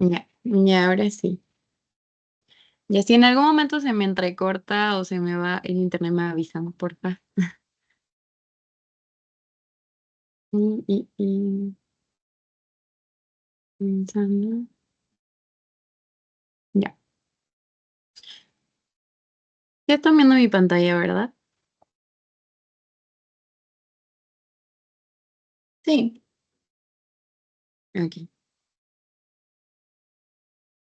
Ya, ahora sí. Ya si en algún momento se me entrecorta o se me va el internet, me avisan, porfa. Y pensando. Ya. Ya están viendo mi pantalla, ¿verdad? Sí, Ok,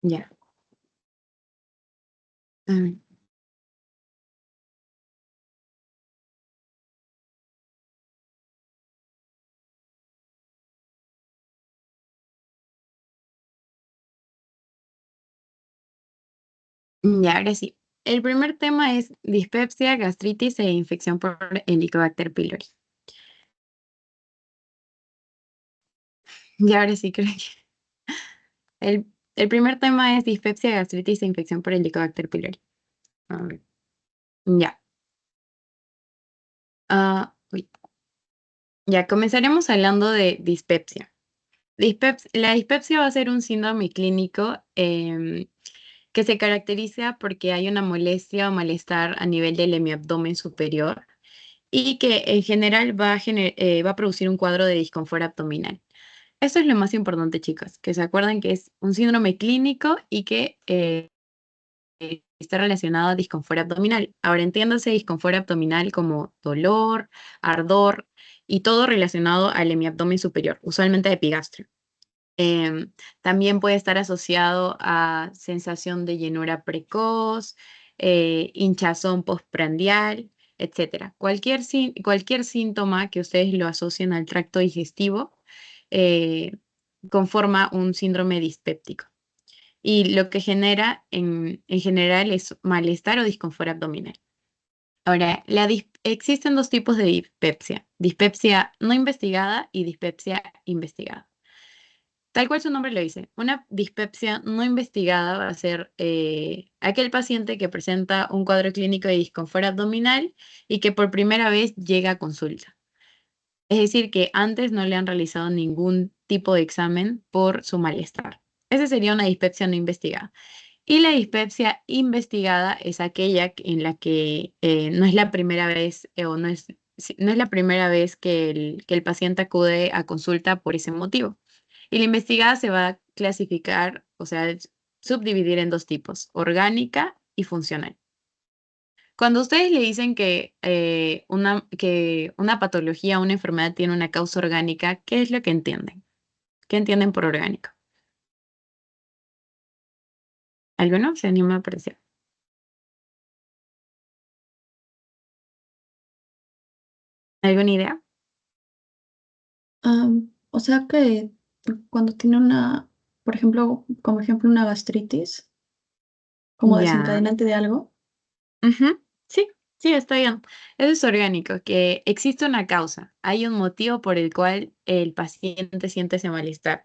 ya. A ver. Ya, ahora sí. El primer tema es dispepsia, gastritis e infección por Helicobacter pylori. Ya, ahora sí, creo que el primer tema es dispepsia, gastritis e infección por Helicobacter pylori. A ver. Ya. Uy. Ya, comenzaremos hablando de dispepsia. La dispepsia va a ser un síndrome clínico que se caracteriza porque hay una molestia o malestar a nivel del hemiabdomen superior y que en general va a producir un cuadro de disconfort abdominal. Eso es lo más importante, chicos, que se acuerden que es un síndrome clínico y que está relacionado a disconfort abdominal. Ahora entiéndase disconfort abdominal como dolor, ardor y todo relacionado al hemiabdomen superior, usualmente epigastrio. Em, También puede estar asociado a sensación de llenura precoz, hinchazón postprandial, etcétera. Cualquier síntoma que ustedes lo asocien al tracto digestivo eh, conforma un síndrome dispéptico. Y lo que genera en general es malestar o disconfort abdominal. Ahora, existen dos tipos de dispepsia: dispepsia no investigada y dispepsia investigada. Tal cual su nombre lo dice, una dispepsia no investigada va a ser aquel paciente que presenta un cuadro clínico de disconfort abdominal y que por primera vez llega a consulta. Es decir, que antes no le han realizado ningún tipo de examen por su malestar. Esa sería una dispepsia no investigada. Y la dispepsia investigada es aquella en la que no es la primera vez o no es, no es la primera vez que el paciente acude a consulta por ese motivo. Y la investigada se va a clasificar, o sea, subdividir en dos tipos: orgánica y funcional. Cuando ustedes le dicen que una patología, una enfermedad tiene una causa orgánica, ¿qué es lo que entienden? ¿Qué entienden por orgánico? ¿Alguno se anima a aparecer? ¿Alguna idea? o sea que cuando tiene una, por ejemplo, como ejemplo, una gastritis, como Ya. desencadenante de algo. Ujú. Sí, sí, está bien. Eso es orgánico, que existe una causa, hay un motivo por el cual el paciente siente ese malestar,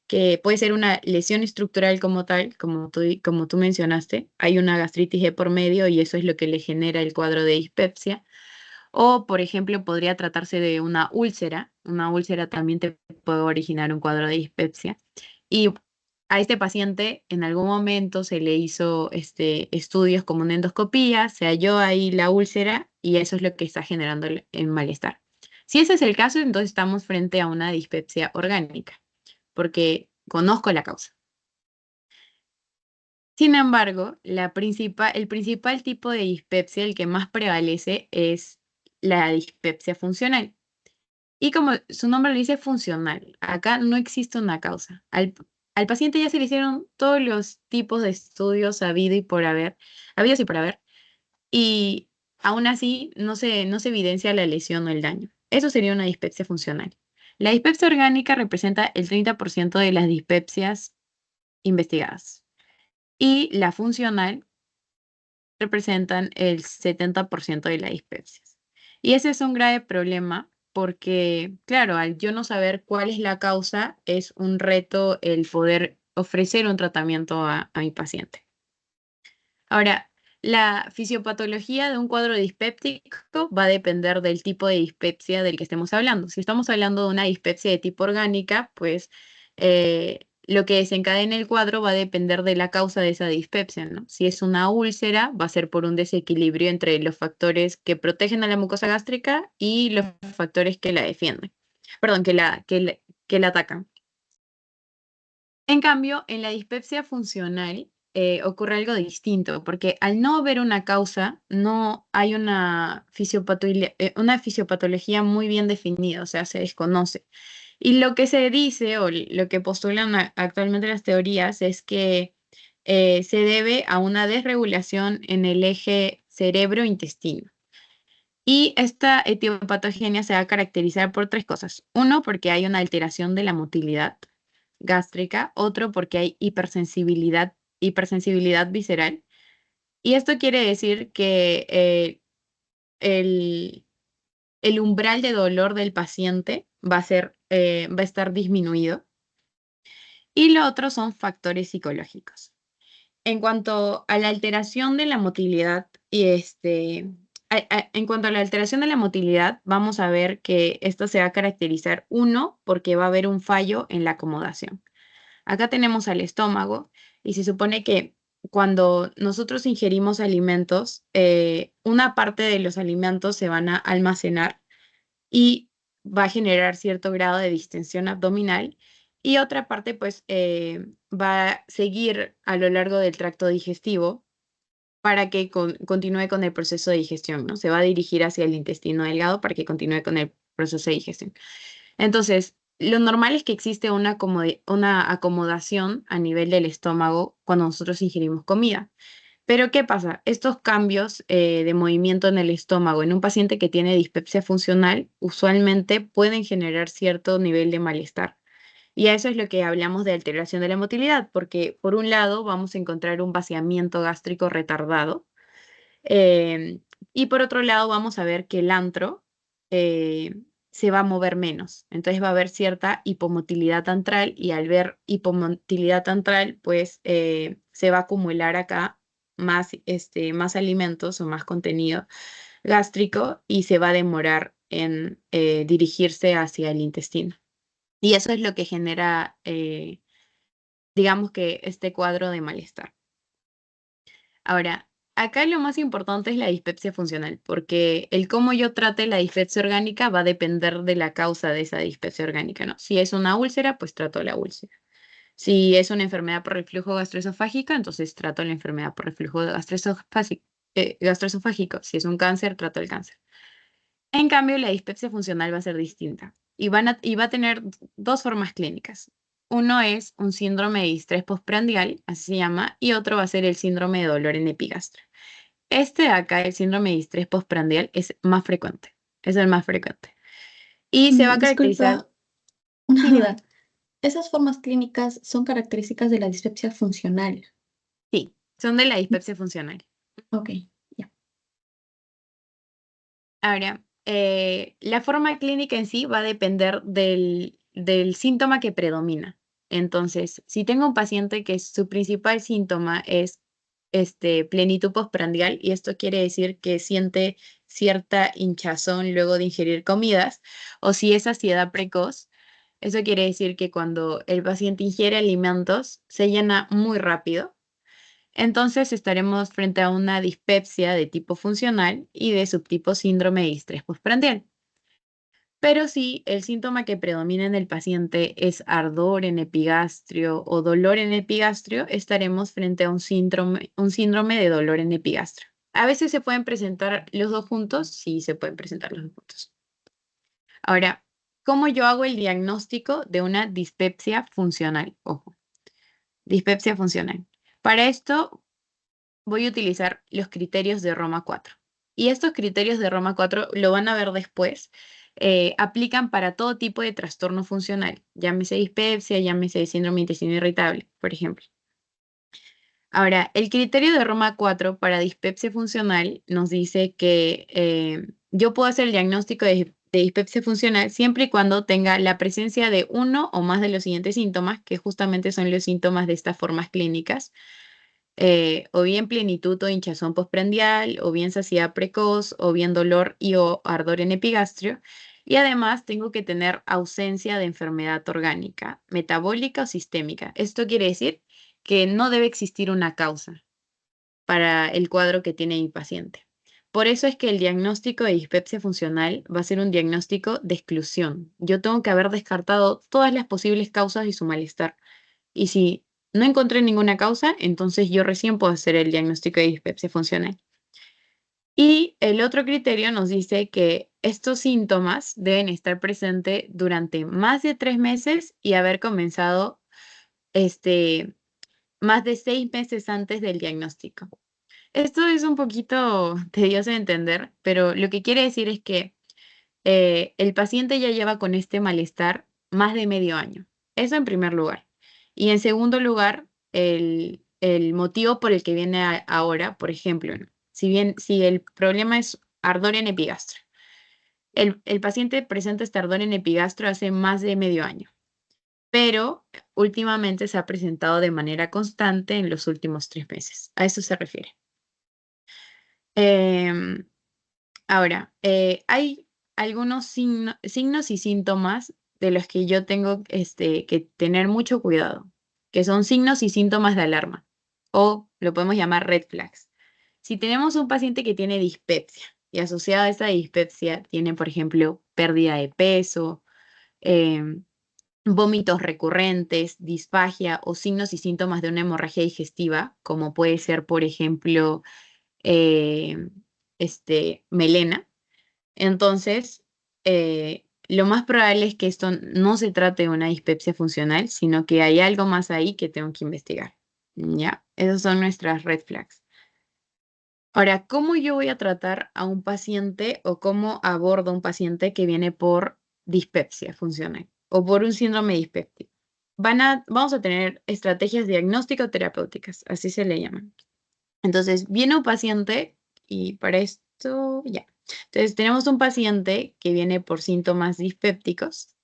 que puede ser una lesión estructural como tal, como tú mencionaste, hay una gastritis de por medio y eso es lo que le genera el cuadro de dispepsia. O, por ejemplo, podría tratarse de una úlcera también te puede originar un cuadro de dispepsia. Y a este paciente en algún momento se le hizo estudios como una endoscopía, se halló ahí la úlcera y eso es lo que está generando el malestar. Si ese es el caso, entonces estamos frente a una dispepsia orgánica, porque conozco la causa. Sin embargo, el principal tipo de dispepsia, el que más prevalece, es la dispepsia funcional. Y como su nombre lo dice, funcional. Acá no existe una causa. Al paciente ya se le hicieron todos los tipos de estudios habidos y por haber, y aún así no se evidencia la lesión o el daño. Eso sería una dispepsia funcional. La dispepsia orgánica representa el 30% de las dispepsias investigadas y la funcional representan el 70% de las dispepsias. Y ese es un grave problema porque, claro, al yo no saber cuál es la causa, es un reto el poder ofrecer un tratamiento a mi paciente. Ahora, la fisiopatología de un cuadro dispéptico va a depender del tipo de dispepsia del que estemos hablando. Si estamos hablando de una dispepsia de tipo orgánica, pues lo que desencadena el cuadro va a depender de la causa de esa dispepsia, ¿no? Si es una úlcera, va a ser por un desequilibrio entre los factores que protegen a la mucosa gástrica y los factores que la defienden. Perdón, que la atacan. En cambio, en la dispepsia funcional ocurre algo distinto, porque al no haber una causa, no hay una fisiopatología muy bien definida, o sea, se desconoce. Y lo que se dice o lo que postulan actualmente las teorías es que se debe a una desregulación en el eje cerebro-intestino. Y esta etiopatogenia se va a caracterizar por tres cosas. Uno, porque hay una alteración de la motilidad gástrica. Otro, porque hay hipersensibilidad visceral. Y esto quiere decir que el, el umbral de dolor del paciente va a estar disminuido. Y lo otro son factores psicológicos. En cuanto a la alteración de la motilidad, en cuanto a la alteración de la motilidad, vamos a ver que esto se va a caracterizar, uno, porque va a haber un fallo en la acomodación. Acá tenemos al estómago y se supone que cuando nosotros ingerimos alimentos, una parte de los alimentos se van a almacenar y va a generar cierto grado de distensión abdominal y otra parte pues va a seguir a lo largo del tracto digestivo para que continúe con el proceso de digestión, ¿no? Se va a dirigir hacia el intestino delgado para que continúe con el proceso de digestión. Entonces, lo normal es que existe una acomodación a nivel del estómago cuando nosotros ingerimos comida. Pero ¿qué pasa? Estos cambios de movimiento en el estómago en un paciente que tiene dispepsia funcional usualmente pueden generar cierto nivel de malestar. Y a eso es lo que hablamos de alteración de la motilidad, porque por un lado vamos a encontrar un vaciamiento gástrico retardado eh, y por otro lado vamos a ver que el antro eh, se va a mover menos. Entonces va a haber cierta hipomotilidad antral y al ver hipomotilidad antral, pues se va a acumular acá más alimentos o más contenido gástrico y se va a demorar en dirigirse hacia el intestino. Y eso es lo que genera, digamos que este cuadro de malestar. Ahora, acá lo más importante es la dispepsia funcional, porque el cómo yo trate la dispepsia orgánica va a depender de la causa de esa dispepsia orgánica, ¿no? Si es una úlcera, pues trato la úlcera. Si es una enfermedad por reflujo gastroesofágico, entonces trato la enfermedad por reflujo gastroesofágico. Si es un cáncer, trato el cáncer. En cambio, la dispepsia funcional va a ser distinta y va a tener dos formas clínicas. Uno es un síndrome de distrés postprandial, así se llama, y otro va a ser el síndrome de dolor en epigastrio. Este de acá, el síndrome de distrés postprandial, es más frecuente, es el más frecuente. Y se va a caracterizar, Disculpa, una sí, duda. dime, ¿Esas formas clínicas son características de la dispepsia funcional? sí, son de la dispepsia funcional. Ok, ya. Ahora, la forma clínica en sí va a depender del síntoma que predomina. Entonces, si tengo un paciente que su principal síntoma es plenitud postprandial, y esto quiere decir que siente cierta hinchazón luego de ingerir comidas, o si es saciedad precoz, eso quiere decir que cuando el paciente ingiere alimentos se llena muy rápido, entonces estaremos frente a una dispepsia de tipo funcional y de subtipo síndrome de distrés postprandial. Pero si el síntoma que predomina en el paciente es ardor en epigastrio o dolor en epigastrio, estaremos frente a un síndrome de dolor en epigastrio. A veces se pueden presentar los dos juntos, sí se pueden presentar los dos juntos. Ahora, ¿cómo yo hago el diagnóstico de una dispepsia funcional? Ojo, dispepsia funcional. Para esto voy a utilizar los criterios de Roma 4. Y estos criterios de Roma 4 lo van a ver después. Aplican para todo tipo de trastorno funcional, llámese dispepsia, llámese síndrome de intestino irritable, por ejemplo. Ahora, el criterio de Roma 4 para dispepsia funcional nos dice que yo puedo hacer el diagnóstico de dispepsia funcional siempre y cuando tenga la presencia de uno o más de los siguientes síntomas, que justamente son los síntomas de estas formas clínicas o bien plenitud o hinchazón postprandial, o bien saciedad precoz, o bien dolor y o ardor en epigastrio. Y además tengo que tener ausencia de enfermedad orgánica, metabólica o sistémica. Esto quiere decir que no debe existir una causa para el cuadro que tiene mi paciente. Por eso es que el diagnóstico de dispepsia funcional va a ser un diagnóstico de exclusión. Yo tengo que haber descartado todas las posibles causas de su malestar. Y si no encontré ninguna causa, entonces yo recién puedo hacer el diagnóstico de dispepsia funcional. Y el otro criterio nos dice que estos síntomas deben estar presentes durante más de 3 meses y haber comenzado más de 6 meses antes del diagnóstico. Esto es un poquito tedioso de entender, pero lo que quiere decir es que el paciente ya lleva con este malestar más de medio año. Eso en primer lugar. Y en segundo lugar, el motivo por el que viene ahora, por ejemplo, ¿no? Si el problema es ardor en epigastro, el paciente presenta este ardor en epigastro hace más de medio año, pero últimamente se ha presentado de manera constante en los últimos 3 meses. A eso se refiere. Em, Ahora, hay algunos signos y síntomas de los que yo tengo que tener mucho cuidado, que son signos y síntomas de alarma, o lo podemos llamar red flags. Si tenemos un paciente que tiene dispepsia y asociado a esa dispepsia tiene, por ejemplo, pérdida de peso, em, vómitos recurrentes, disfagia o signos y síntomas de una hemorragia digestiva, como puede ser, por ejemplo, em, melena. Entonces, lo más probable es que esto no se trate de una dispepsia funcional, sino que hay algo más ahí que tengo que investigar. ¿Ya? Esas son nuestras red flags. Ahora, ¿cómo yo voy a tratar a un paciente o cómo abordo a un paciente que viene por dispepsia funcional o por un síndrome dispéptico? Vamos a tener estrategias diagnóstico-terapéuticas, así se le llaman. Entonces, viene un paciente y para esto ya. Entonces, tenemos un paciente que viene por síntomas dispépticos.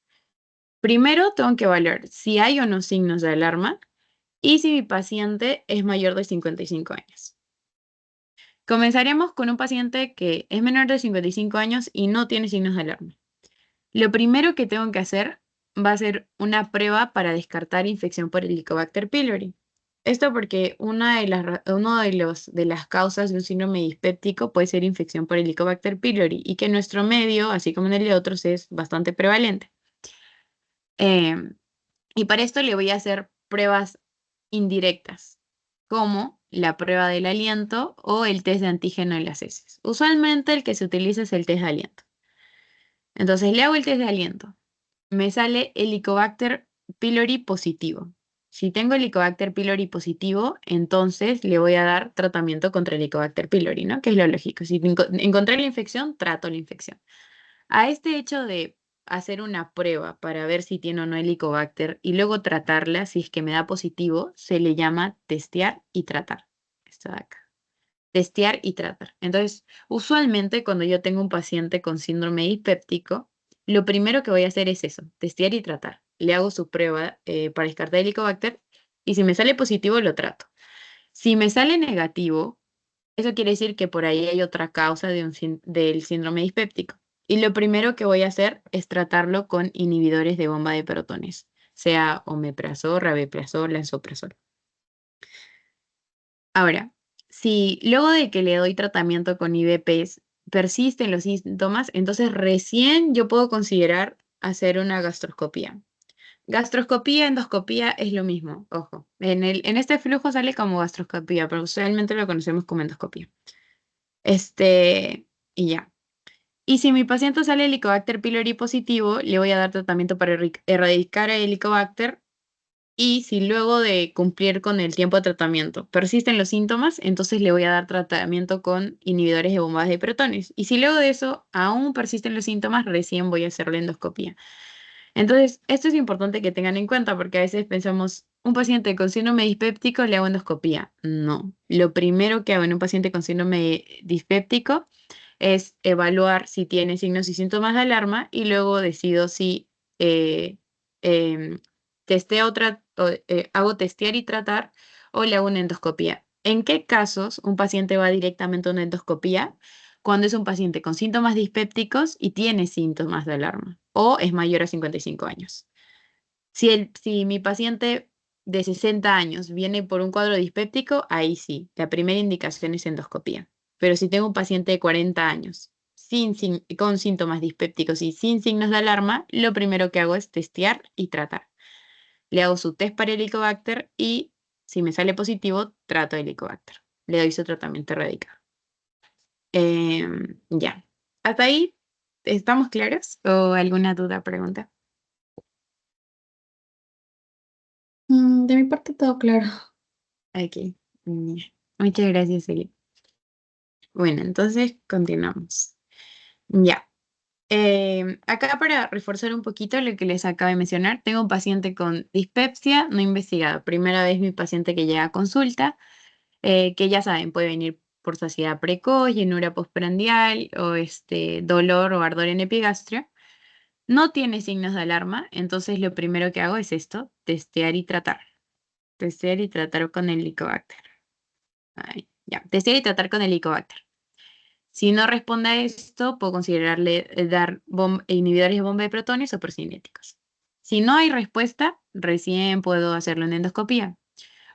Primero, tengo que evaluar si hay o no signos de alarma y si mi paciente es mayor de 55 años. Comenzaremos con un paciente que es menor de 55 años y no tiene signos de alarma. Lo primero que tengo que hacer va a ser una prueba para descartar infección por Helicobacter pylori. Esto porque de las causas de un síndrome dispéptico puede ser infección por Helicobacter pylori y que en nuestro medio, así como en el de otros, es bastante prevalente. Em, y para esto le voy a hacer pruebas indirectas, como la prueba del aliento o el test de antígeno en las heces. Usualmente el que se utiliza es el test de aliento. Entonces le hago el test de aliento. Me sale Helicobacter pylori positivo. Si tengo Helicobacter pylori positivo, entonces le voy a dar tratamiento contra Helicobacter pylori, ¿no? Que es lo lógico. Si encontré la infección, trato la infección. A este hecho de hacer una prueba para ver si tiene o no Helicobacter y luego tratarla, si es que me da positivo, se le llama testear y tratar. Esto de acá. Testear y tratar. Entonces, usualmente cuando yo tengo un paciente con síndrome dispéptico, lo primero que voy a hacer es eso, testear y tratar. Le hago su prueba para descartar Helicobacter y si me sale positivo, lo trato. Si me sale negativo, eso quiere decir que por ahí hay otra causa del síndrome dispéptico. Y lo primero que voy a hacer es tratarlo con inhibidores de bomba de protones, sea omeprazol, rabeprazol, lansoprazol. Ahora, si luego de que le doy tratamiento con IVPs persisten los síntomas, entonces recién yo puedo considerar hacer una gastroscopía. Gastroscopía, endoscopía es lo mismo, ojo. En este flujo sale como gastroscopía, pero usualmente lo conocemos como endoscopía. Y ya. Y si mi paciente sale Helicobacter pylori positivo, le voy a dar tratamiento para erradicar el Helicobacter. Y si luego de cumplir con el tiempo de tratamiento persisten los síntomas, entonces le voy a dar tratamiento con inhibidores de bombas de protones. Y si luego de eso aún persisten los síntomas, recién voy a hacer la endoscopía. Entonces, esto es importante que tengan en cuenta porque a veces pensamos, un paciente con síndrome dispéptico le hago endoscopía. No, lo primero que hago en un paciente con síndrome dispéptico es evaluar si tiene signos y síntomas de alarma y luego decido si eh, em, hago testear y tratar o le hago una endoscopía. ¿En qué casos un paciente va directamente a una endoscopía? cuando es un paciente con síntomas dispépticos y tiene síntomas de alarma o es mayor a 55 años. Si mi paciente de 60 años viene por un cuadro dispéptico, ahí sí, la primera indicación es endoscopía. Pero si tengo un paciente de 40 años con síntomas dispépticos y sin signos de alarma, lo primero que hago es testear y tratar. Le hago su test para Helicobacter y si me sale positivo, trato Helicobacter. Le doy su tratamiento radicado. Ya. ¿Hasta ahí estamos claros? ¿O alguna duda, pregunta? De mi parte todo claro. Ok. mm, Muchas gracias, Eli. Bueno, entonces continuamos. Ya. Acá para reforzar un poquito lo que les acabo de mencionar, tengo un paciente con dispepsia no investigado. Primera vez mi paciente que llega a consulta, que ya saben, puede venir por saciedad precoz, llenura postprandial o dolor o ardor en epigastrio. No tiene signos de alarma, entonces lo primero que hago es esto, testear y tratar. Testear y tratar con el Helicobacter. Ahí, ya, testear y tratar con el Helicobacter. Si no responde a esto, puedo considerarle dar inhibidores de bomba de protones o procinéticos. Si no hay respuesta, recién puedo hacerlo en endoscopía.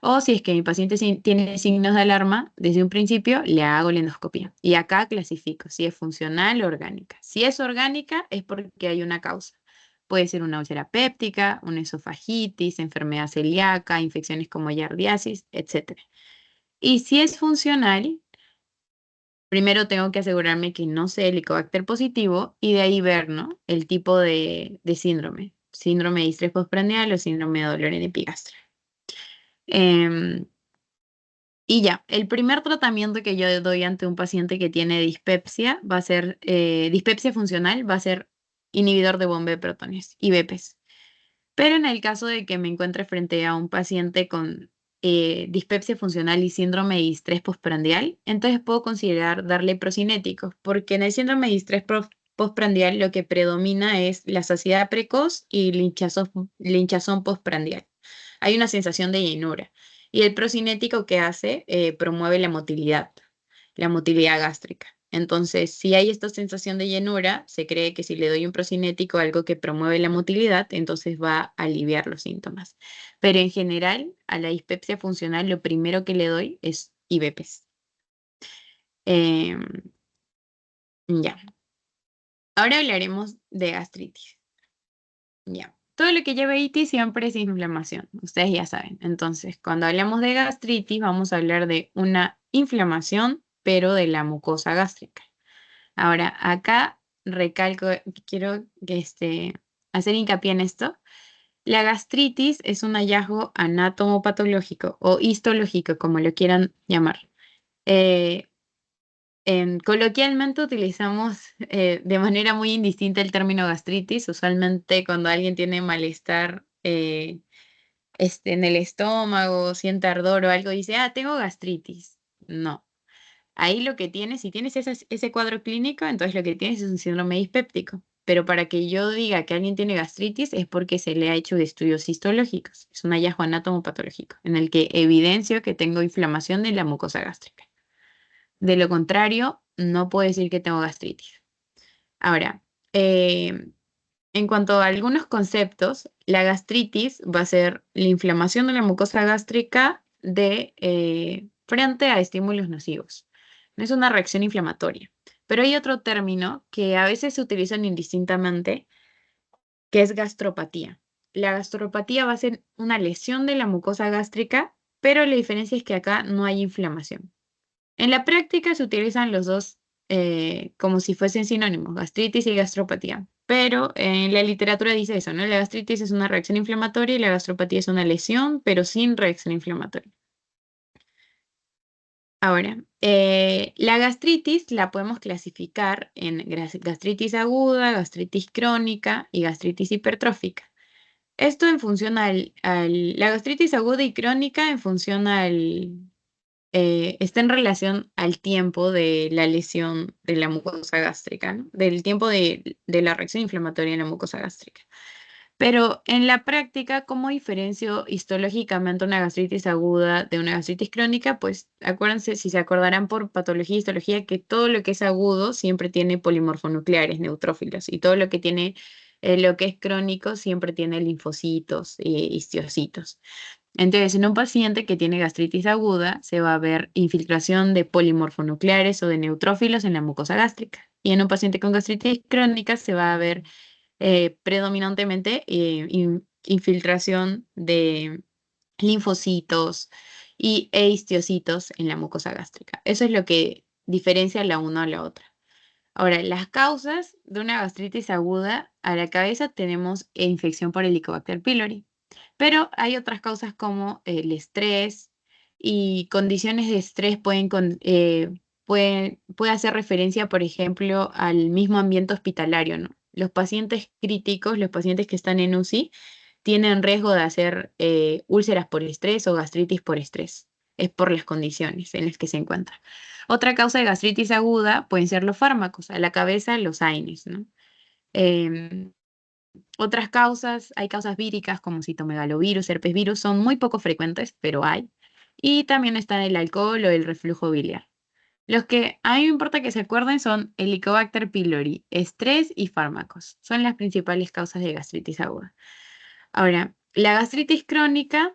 O si es que mi paciente tiene signos de alarma, desde un principio le hago la endoscopía. Y acá clasifico si es funcional o orgánica. Si es orgánica es porque hay una causa. Puede ser una úlcera péptica, una esofagitis, enfermedad celíaca, infecciones como yardiasis, etc. Y si es funcional, primero tengo que asegurarme que no sea Helicobacter positivo y de ahí ver, ¿no? El tipo de síndrome. Síndrome de distrés postprandial o síndrome de dolor en epigastrio. Em, y ya, el primer tratamiento que yo doy ante un paciente que tiene dispepsia va a ser, dispepsia funcional, va a ser inhibidor de bomba de protones, IBPs. Pero en el caso de que me encuentre frente a un paciente con dispepsia funcional y síndrome de distrés postprandial, entonces puedo considerar darle procinéticos, porque en el síndrome de distrés postprandial lo que predomina es la saciedad precoz y hinchazón postprandial. Hay una sensación de llenura. Y el procinético que hace promueve la motilidad gástrica. Entonces, si hay esta sensación de llenura, se cree que si le doy un procinético, algo que promueve la motilidad, entonces va a aliviar los síntomas. Pero en general, a la dispepsia funcional, lo primero que le doy es IBPs. Em, ya. Ahora hablaremos de gastritis. Ya. Todo lo que lleva itis siempre es inflamación, ustedes ya saben. Entonces, cuando hablamos de gastritis, vamos a hablar de una inflamación, pero de la mucosa gástrica. Ahora, acá recalco, quiero que hacer hincapié en esto. La gastritis es un hallazgo anatomopatológico o histológico, como lo quieran llamar. Eh, Coloquialmente utilizamos de manera muy indistinta el término gastritis. Usualmente cuando alguien tiene malestar en el estómago, siente ardor o algo, dice, tengo gastritis. No. Ahí lo que tienes, si tienes ese cuadro clínico, entonces lo que tienes es un síndrome dispéptico. Pero para que yo diga que alguien tiene gastritis es porque se le ha hecho estudios histológicos. Es un hallazgo anatomopatológico en el que evidencio que tengo inflamación de la mucosa gástrica. De lo contrario, no puedo decir que tengo gastritis. Ahora, eh, en cuanto a algunos conceptos, la gastritis va a ser la inflamación de la mucosa gástrica frente a estímulos nocivos. No es una reacción inflamatoria. Pero hay otro término que a veces se utilizan indistintamente, que es gastropatía. La gastropatía va a ser una lesión de la mucosa gástrica, pero la diferencia es que acá no hay inflamación. En la práctica se utilizan los dos como si fuesen sinónimos, gastritis y gastropatía. Pero en la literatura dice eso, ¿no? La gastritis es una reacción inflamatoria y la gastropatía es una lesión, pero sin reacción inflamatoria. Ahora, la gastritis la podemos clasificar en gastritis aguda, gastritis crónica y gastritis hipertrófica. Esto en función la gastritis aguda y crónica en función está en relación al tiempo de la lesión de la mucosa gástrica, ¿no? Del tiempo de la reacción inflamatoria en la mucosa gástrica. Pero en la práctica, ¿cómo diferencio histológicamente una gastritis aguda de una gastritis crónica? Pues acuérdense, si se acordarán por patología y histología, que todo lo que es agudo siempre tiene polimorfonucleares, neutrófilos, y todo lo que tiene, lo que es crónico siempre tiene linfocitos e histocitos. Entonces, en un paciente que tiene gastritis aguda, se va a ver infiltración de polimorfonucleares o de neutrófilos en la mucosa gástrica. Y en un paciente con gastritis crónica se va a ver predominantemente infiltración de linfocitos e histocitos en la mucosa gástrica. Eso es lo que diferencia la una a la otra. Ahora, las causas de una gastritis aguda a la cabeza tenemos infección por Helicobacter pylori, pero hay otras causas como el estrés y condiciones de estrés puede hacer referencia, por ejemplo, al mismo ambiente hospitalario, ¿no? Los pacientes críticos, los pacientes que están en UCI, tienen riesgo de hacer úlceras por estrés o gastritis por estrés. Es por las condiciones en las que se encuentran. Otra causa de gastritis aguda pueden ser los fármacos, a la cabeza los AINES, ¿no? Em, Otras causas, hay causas víricas como citomegalovirus, herpes virus, son muy poco frecuentes, pero hay. Y también están el alcohol o el reflujo biliar. Los que a mí me importa que se acuerden son Helicobacter pylori, estrés y fármacos. Son las principales causas de gastritis aguda. Ahora, la gastritis crónica,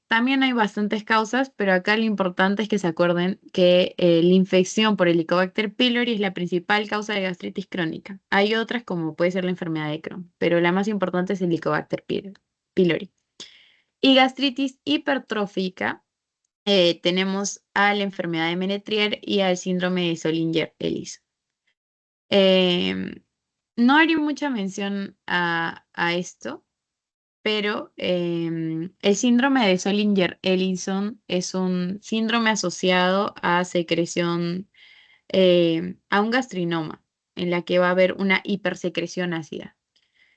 también hay bastantes causas, pero acá lo importante es que se acuerden que la infección por Helicobacter pylori es la principal causa de gastritis crónica. Hay otras como puede ser la enfermedad de Crohn, pero la más importante es Helicobacter pylori. Y gastritis hipertrófica, tenemos a la enfermedad de Menetrier y al síndrome de Zollinger-Ellison. No haré mucha mención a esto, pero el síndrome de Zollinger-Ellison es un síndrome asociado a secreción, a un gastrinoma, en la que va a haber una hipersecreción ácida.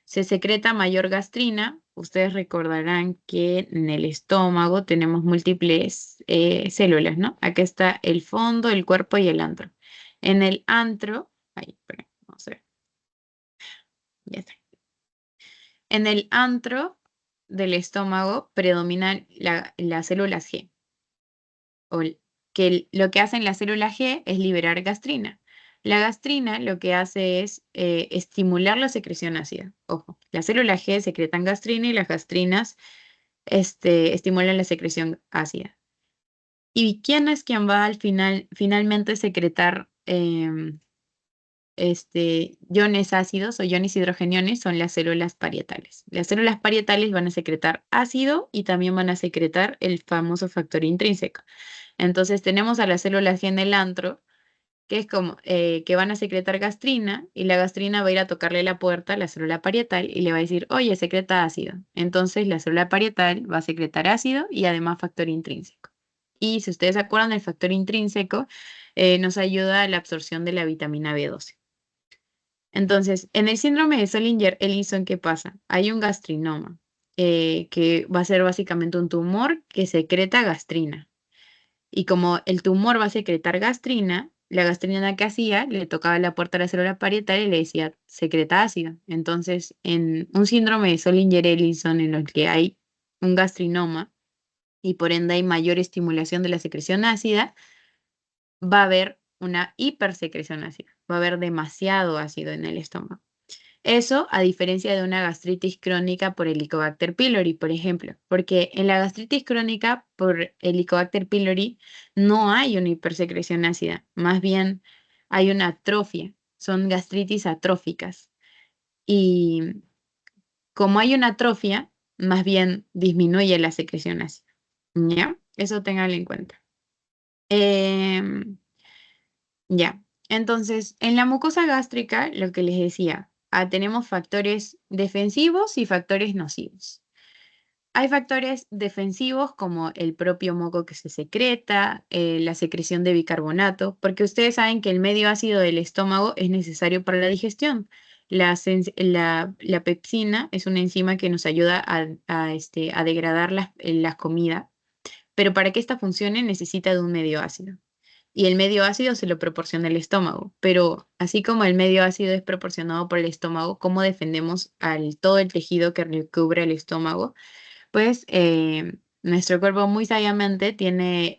Se secreta mayor gastrina. Ustedes recordarán que en el estómago tenemos múltiples células, ¿no? Aquí está el fondo, el cuerpo y el antro. En el antro, ay, espera, vamos a ver, ya está. En el antro del estómago predominan las células G, lo que hacen las células G es liberar gastrina. La gastrina lo que hace es estimular la secreción ácida. Ojo, las células G secretan gastrina y las gastrinas estimulan la secreción ácida. ¿Y quién es quien va al finalmente secretar iones ácidos o iones hidrogeniones? Son las células parietales. Las células parietales van a secretar ácido y también van a secretar el famoso factor intrínseco. Entonces tenemos a las células G en el antro, que es como que van a secretar gastrina y la gastrina va a ir a tocarle la puerta a la célula parietal y le va a decir, oye, secreta ácido. Entonces la célula parietal va a secretar ácido y además factor intrínseco. Y si ustedes se acuerdan, el factor intrínseco nos ayuda a la absorción de la vitamina B12. Entonces, en el síndrome de Zollinger-Ellison, ¿qué pasa? Hay un gastrinoma, que va a ser básicamente un tumor que secreta gastrina. Y como el tumor va a secretar gastrina, la gastrina que hacía le tocaba la puerta a la célula parietal y le decía, secreta ácido. Entonces, en un síndrome de Zollinger-Ellison en el que hay un gastrinoma y por ende hay mayor estimulación de la secreción ácida, va a haber una hipersecreción ácida, va a haber demasiado ácido en el estómago. Eso a diferencia de una gastritis crónica por Helicobacter pylori, por ejemplo, porque en la gastritis crónica por Helicobacter pylori no hay una hipersecreción ácida, más bien hay una atrofia, son gastritis atróficas. Y como hay una atrofia, más bien disminuye la secreción ácida. ¿Ya? Eso ténganlo en cuenta. Em, Ya, entonces, en la mucosa gástrica, lo que les decía, tenemos factores defensivos y factores nocivos. Hay factores defensivos como el propio moco que se secreta, la secreción de bicarbonato, porque ustedes saben que el medio ácido del estómago es necesario para la digestión. La pepsina es una enzima que nos ayuda a degradar las comidas, pero para que esta funcione necesita de un medio ácido. y el medio ácido se lo proporciona el estómago. Pero así como el medio ácido es proporcionado por el estómago, ¿cómo defendemos todo el tejido que recubre el estómago? Pues nuestro cuerpo muy sabiamente tiene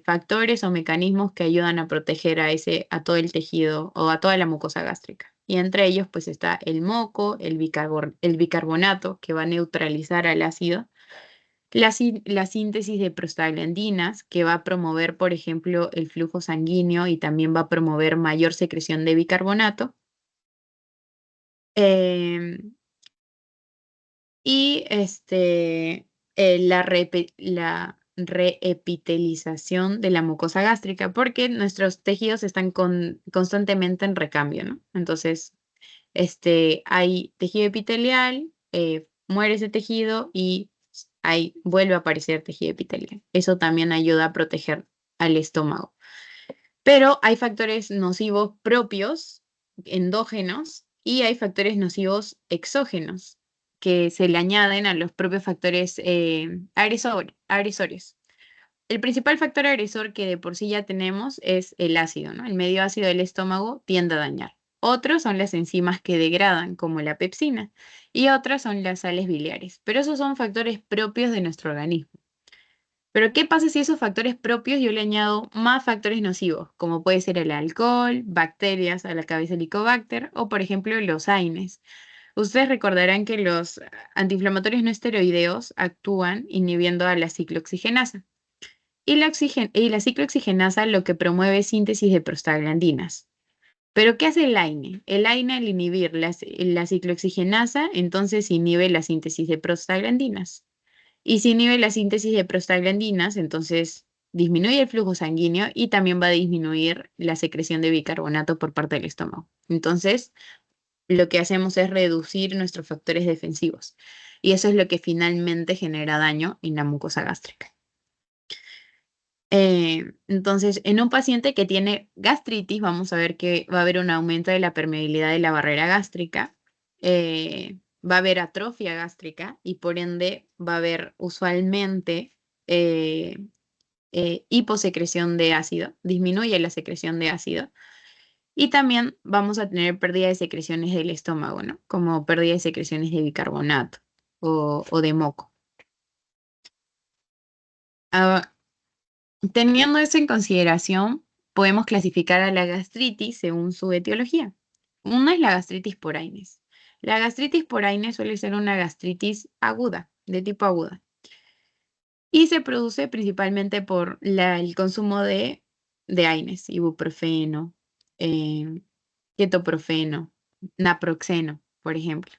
factores o mecanismos que ayudan a proteger a todo el tejido o a toda la mucosa gástrica. Y entre ellos pues está el moco, el bicarbonato que va a neutralizar al ácido, la síntesis de prostaglandinas que va a promover, por ejemplo, el flujo sanguíneo y también va a promover mayor secreción de bicarbonato. Em, y la reepitelización de la mucosa gástrica, porque nuestros tejidos están constantemente en recambio, ¿no? Entonces, hay tejido epitelial, muere ese tejido y ahí vuelve a aparecer tejido epitelial. Eso también ayuda a proteger al estómago. Pero hay factores nocivos propios, endógenos, y hay factores nocivos exógenos que se le añaden a los propios factores agresores. El principal factor agresor que de por sí ya tenemos es el ácido, ¿no? El medio ácido del estómago tiende a dañar. Otros son las enzimas que degradan, como la pepsina, y otras son las sales biliares. Pero esos son factores propios de nuestro organismo. Pero ¿qué pasa si a esos factores propios yo le añado más factores nocivos, como puede ser el alcohol, bacterias a la cabeza Helicobacter o, por ejemplo, los AINES? Ustedes recordarán que los antiinflamatorios no esteroideos actúan inhibiendo a la ciclooxigenasa. Y la ciclooxigenasa lo que promueve es síntesis de prostaglandinas. ¿Pero qué hace el AINE? El AINE al inhibir la ciclooxigenasa, entonces inhibe la síntesis de prostaglandinas. Y si inhibe la síntesis de prostaglandinas, entonces disminuye el flujo sanguíneo y también va a disminuir la secreción de bicarbonato por parte del estómago. Entonces, lo que hacemos es reducir nuestros factores defensivos. Y eso es lo que finalmente genera daño en la mucosa gástrica. Entonces, en un paciente que tiene gastritis, vamos a ver que va a haber un aumento de la permeabilidad de la barrera gástrica, va a haber atrofia gástrica y por ende va a haber usualmente eh, hiposecreción de ácido, disminuye la secreción de ácido y también vamos a tener pérdida de secreciones del estómago, ¿no? Como pérdida de secreciones de bicarbonato o de moco. Ah, Teniendo eso en consideración, podemos clasificar a la gastritis según su etiología. Una es la gastritis por Aines. La gastritis por Aines suele ser una gastritis aguda, de tipo aguda, y se produce principalmente por el consumo de Aines, ibuprofeno, eh, ketoprofeno, naproxeno, por ejemplo.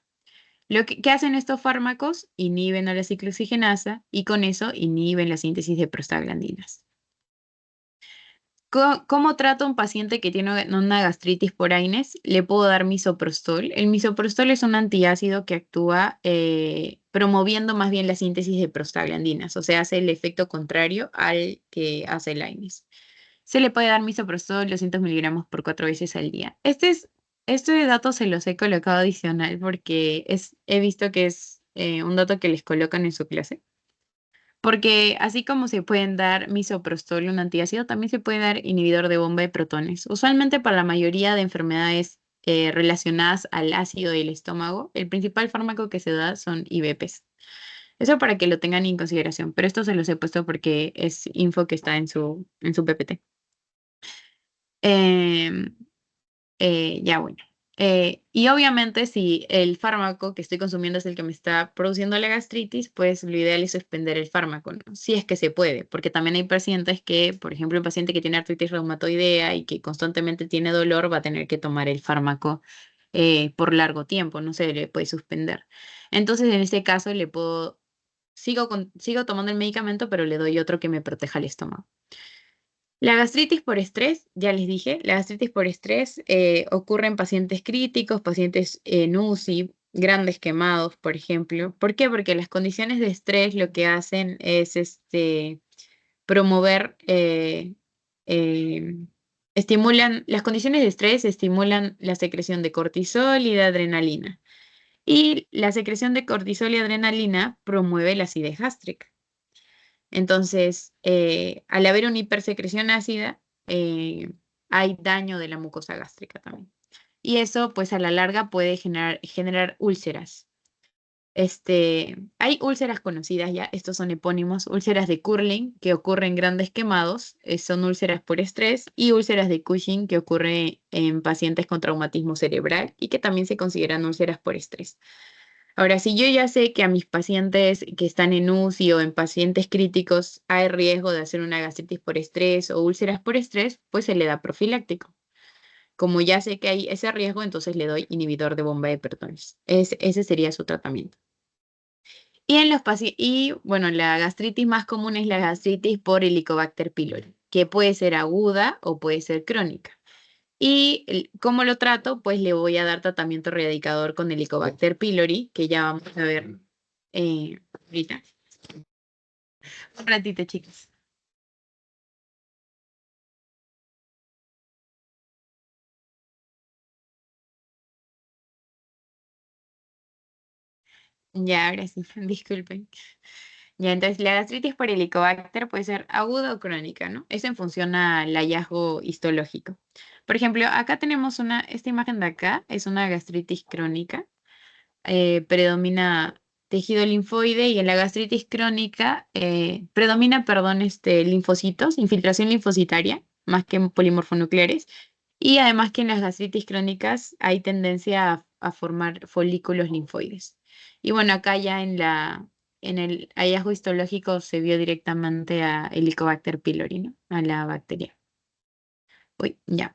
¿Qué hacen estos fármacos? Inhiben a la ciclooxigenasa y con eso inhiben la síntesis de prostaglandinas. ¿Cómo trato a un paciente que tiene una gastritis por AINES? Le puedo dar misoprostol. El misoprostol es un antiácido que actúa promoviendo más bien la síntesis de prostaglandinas, o sea, hace el efecto contrario al que hace el AINES. Se le puede dar misoprostol 200 miligramos por 4 veces al día. Este dato se los he colocado adicional porque he visto que es un dato que les colocan en su clase. Porque así como se pueden dar misoprostol, un antiácido, también se puede dar inhibidor de bomba de protones. Usualmente para la mayoría de enfermedades relacionadas al ácido del estómago, el principal fármaco que se da son IVPs. Eso para que lo tengan en consideración, pero esto se los he puesto porque es info que está en su PPT. Em, ya bueno. Y obviamente si el fármaco que estoy consumiendo es el que me está produciendo la gastritis, pues lo ideal es suspender el fármaco, ¿no? Si es que se puede, porque también hay pacientes que, por ejemplo, el paciente que tiene artritis reumatoidea y que constantemente tiene dolor va a tener que tomar el fármaco por largo tiempo, no se le puede suspender. Entonces, en este caso, sigo tomando el medicamento, pero le doy otro que me proteja el estómago. La gastritis por estrés, ya les dije, la gastritis por estrés ocurre en pacientes críticos, pacientes en UCI, grandes quemados, por ejemplo. ¿Por qué? Porque las condiciones de estrés lo que hacen es promover, eh, las condiciones de estrés estimulan la secreción de cortisol y de adrenalina. Y la secreción de cortisol y adrenalina promueve la acidez gástrica. Entonces, al haber una hipersecreción ácida, hay daño de la mucosa gástrica también. Y eso, pues a la larga puede generar úlceras. Hay úlceras conocidas ya, estos son epónimos, úlceras de Curling, que ocurren grandes quemados, son úlceras por estrés, y úlceras de Cushing, que ocurre en pacientes con traumatismo cerebral y que también se consideran úlceras por estrés. Ahora, si yo ya sé que a mis pacientes que están en UCI o en pacientes críticos hay riesgo de hacer una gastritis por estrés o úlceras por estrés, pues se le da profiláctico. Como ya sé que hay ese riesgo, entonces le doy inhibidor de bomba de perotones. Ese sería su tratamiento. Y bueno, la gastritis más común es la gastritis por Helicobacter pylori, que puede ser aguda o puede ser crónica. Y ¿cómo lo trato? Pues le voy a dar tratamiento erradicador con Helicobacter pylori, que ya vamos a ver ahorita. Un ratito, chicos. Ya, ahora sí, disculpen. Ya, entonces la gastritis por Helicobacter puede ser aguda o crónica, ¿no? Eso en función al hallazgo histológico. Por ejemplo, acá tenemos esta imagen de acá, es una gastritis crónica. Predomina tejido linfoide y en la gastritis crónica predomina, perdón, linfocitos, infiltración linfocitaria, más que polimorfonucleares. Y además que en las gastritis crónicas hay tendencia a formar folículos linfoides. Y bueno, acá ya en el hallazgo histológico se vio directamente a Helicobacter pylori, ¿no? A la bacteria. Uy, ya.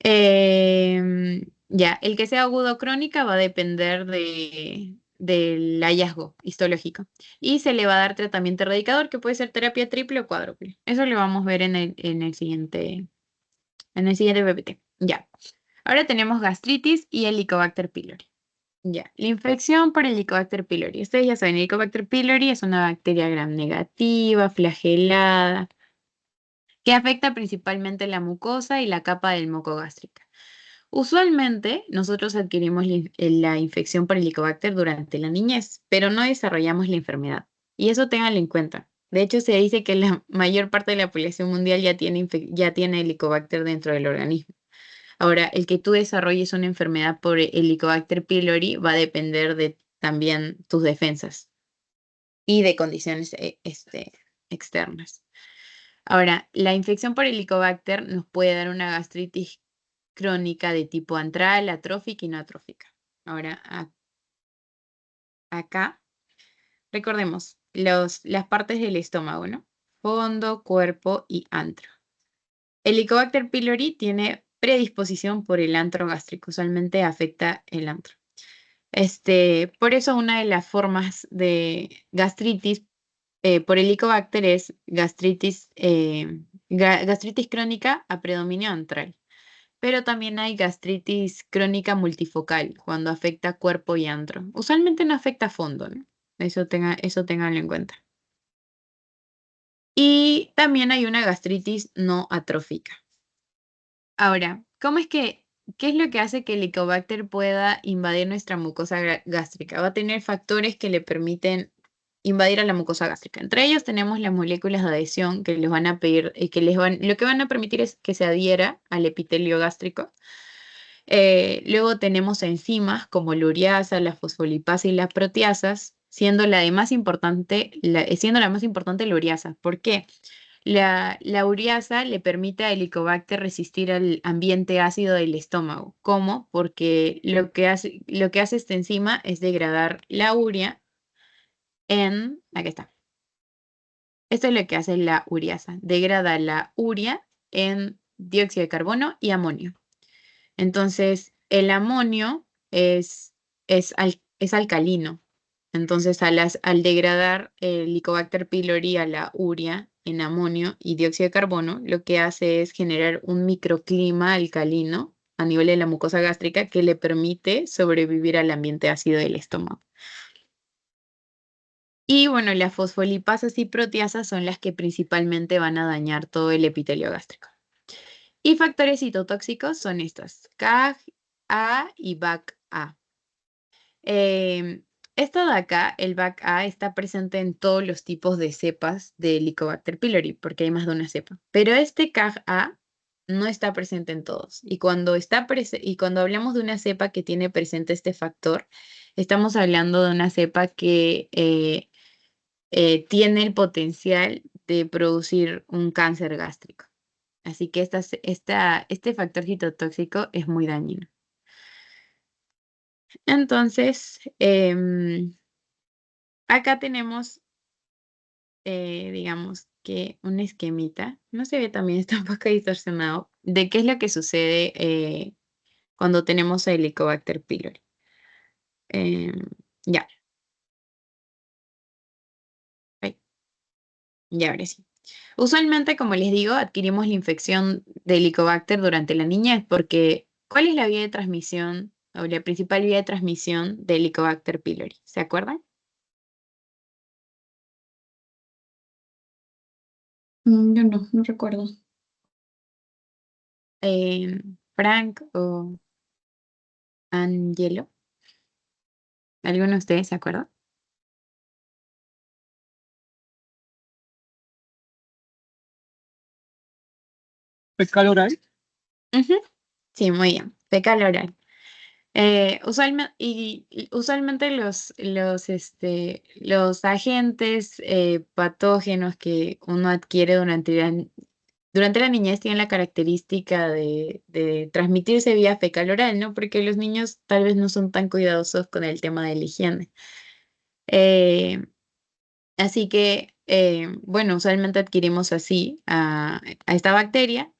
Ya, el que sea agudo o crónica va a depender del hallazgo histológico. Y se le va a dar tratamiento erradicador, que puede ser terapia triple o cuádruple. Eso lo vamos a ver en el siguiente PPT. Ya. Ahora tenemos gastritis y Helicobacter pylori. Ya, la infección por Helicobacter pylori. Ustedes ya saben, Helicobacter pylori es una bacteria gram negativa, flagelada, que afecta principalmente la mucosa y la capa del moco gástrica. Usualmente nosotros adquirimos la infección por Helicobacter durante la niñez, pero no desarrollamos la enfermedad. Y eso ténganlo en cuenta. De hecho, se dice que la mayor parte de la población mundial ya tiene Helicobacter dentro del organismo. Ahora, el que tú desarrolles una enfermedad por Helicobacter pylori va a depender de también tus defensas y de condiciones externas. Ahora, la infección por Helicobacter nos puede dar una gastritis crónica de tipo antral, atrófica y no atrófica. Ahora, acá, recordemos las partes del estómago, ¿no? Fondo, cuerpo y antro. Helicobacter pylori tiene predisposición por el antro gástrico, usualmente afecta el antro. Por eso una de las formas de gastritis por Helicobacter es gastritis crónica a predominio antral. Pero también hay gastritis crónica multifocal, cuando afecta cuerpo y antro. Usualmente no afecta fondo, ¿no? Eso ténganlo en cuenta. Y también hay una gastritis no atrófica. Ahora, qué es lo que hace que el Helicobacter pueda invadir nuestra mucosa gástrica? Va a tener factores que le permiten invadir a la mucosa gástrica. Entre ellos tenemos las moléculas de adhesión que les van a pedir, lo que van a permitir es que se adhiera al epitelio gástrico. Luego tenemos enzimas como la ureasa, la fosfolipasa y las proteasas, siendo la más importante la ureasa. ¿Por qué? La ureasa le permite a Helicobacter resistir al ambiente ácido del estómago. ¿Cómo? Porque lo que hace esta enzima es degradar la urea aquí está. Esto es lo que hace la ureasa. Degrada la urea en dióxido de carbono y amonio. Entonces, el amonio es alcalino. Entonces, al degradar el Helicobacter pylori a la urea en amonio y dióxido de carbono, lo que hace es generar un microclima alcalino a nivel de la mucosa gástrica que le permite sobrevivir al ambiente ácido del estómago. Y bueno, las fosfolipasas y proteasas son las que principalmente van a dañar todo el epitelio gástrico. Y factores citotóxicos son estos, CAG, A y BAC-A. esto de acá, el BAC-A, está presente en todos los tipos de cepas de Helicobacter pylori, porque hay más de una cepa. Pero este CAG-A no está presente en todos. Y cuando hablamos de una cepa que tiene presente este factor, estamos hablando de una cepa que tiene el potencial de producir un cáncer gástrico. Así que este factor citotóxico es muy dañino. Entonces, acá tenemos, digamos que un esquemita, no se ve también, está un poco distorsionado, de qué es lo que sucede cuando tenemos a Helicobacter pylori. Em, ya, ay, ya ahora sí. Usualmente, como les digo, adquirimos la infección de Helicobacter durante la niñez porque ¿cuál es la vía de transmisión o la principal vía de transmisión de Helicobacter pylori? ¿Se acuerdan? Yo no recuerdo. Frank o Angelo, ¿alguno de ustedes se acuerda? Fecal oral. Ujú. Sí, muy bien. Fecal oral. Usualmente los agentes patógenos que uno adquiere durante la niñez tienen la característica de transmitirse vía fecal oral, ¿no? Porque los niños tal vez no son tan cuidadosos con el tema de la higiene. Eh, Así que, bueno, usualmente adquirimos así a esta bacteria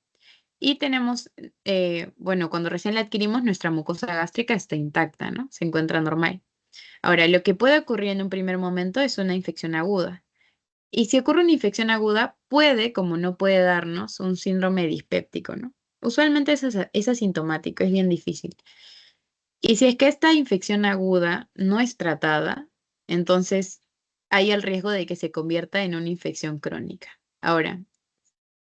y tenemos, bueno, cuando recién la adquirimos, nuestra mucosa gástrica está intacta, ¿no? Se encuentra normal. Ahora, lo que puede ocurrir en un primer momento es una infección aguda. Y si ocurre una infección aguda, puede, como no puede darnos, un síndrome dispéptico, ¿no? Usualmente es asintomático, es bien difícil. Y si es que esta infección aguda no es tratada, entonces hay el riesgo de que se convierta en una infección crónica. Ahora,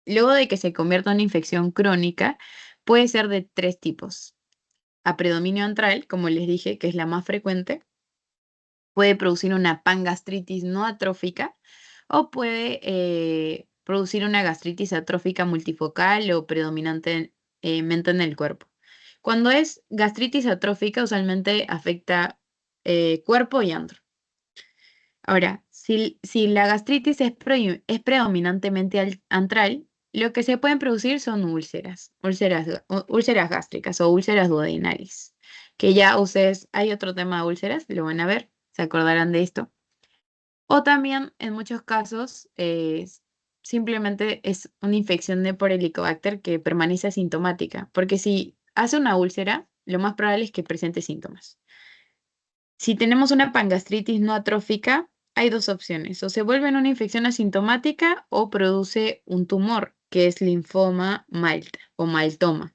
luego de que se convierta en una infección crónica, puede ser de tres tipos. A predominio antral, como les dije, que es la más frecuente, puede producir una pangastritis no atrófica o puede producir una gastritis atrófica multifocal o predominantemente en el cuerpo. Cuando es gastritis atrófica, usualmente afecta cuerpo y andro. Ahora, si la gastritis es predominantemente antral, lo que se pueden producir son úlceras gástricas o úlceras duodenales, que ya ustedes, hay otro tema de úlceras, lo van a ver, se acordarán de esto. O también, en muchos casos, simplemente es una infección de por Helicobacter que permanece asintomática, porque si hace una úlcera, lo más probable es que presente síntomas. Si tenemos una pangastritis no atrófica, hay dos opciones, o se vuelve en una infección asintomática o produce un tumor, que es linfoma MALT o maltoma.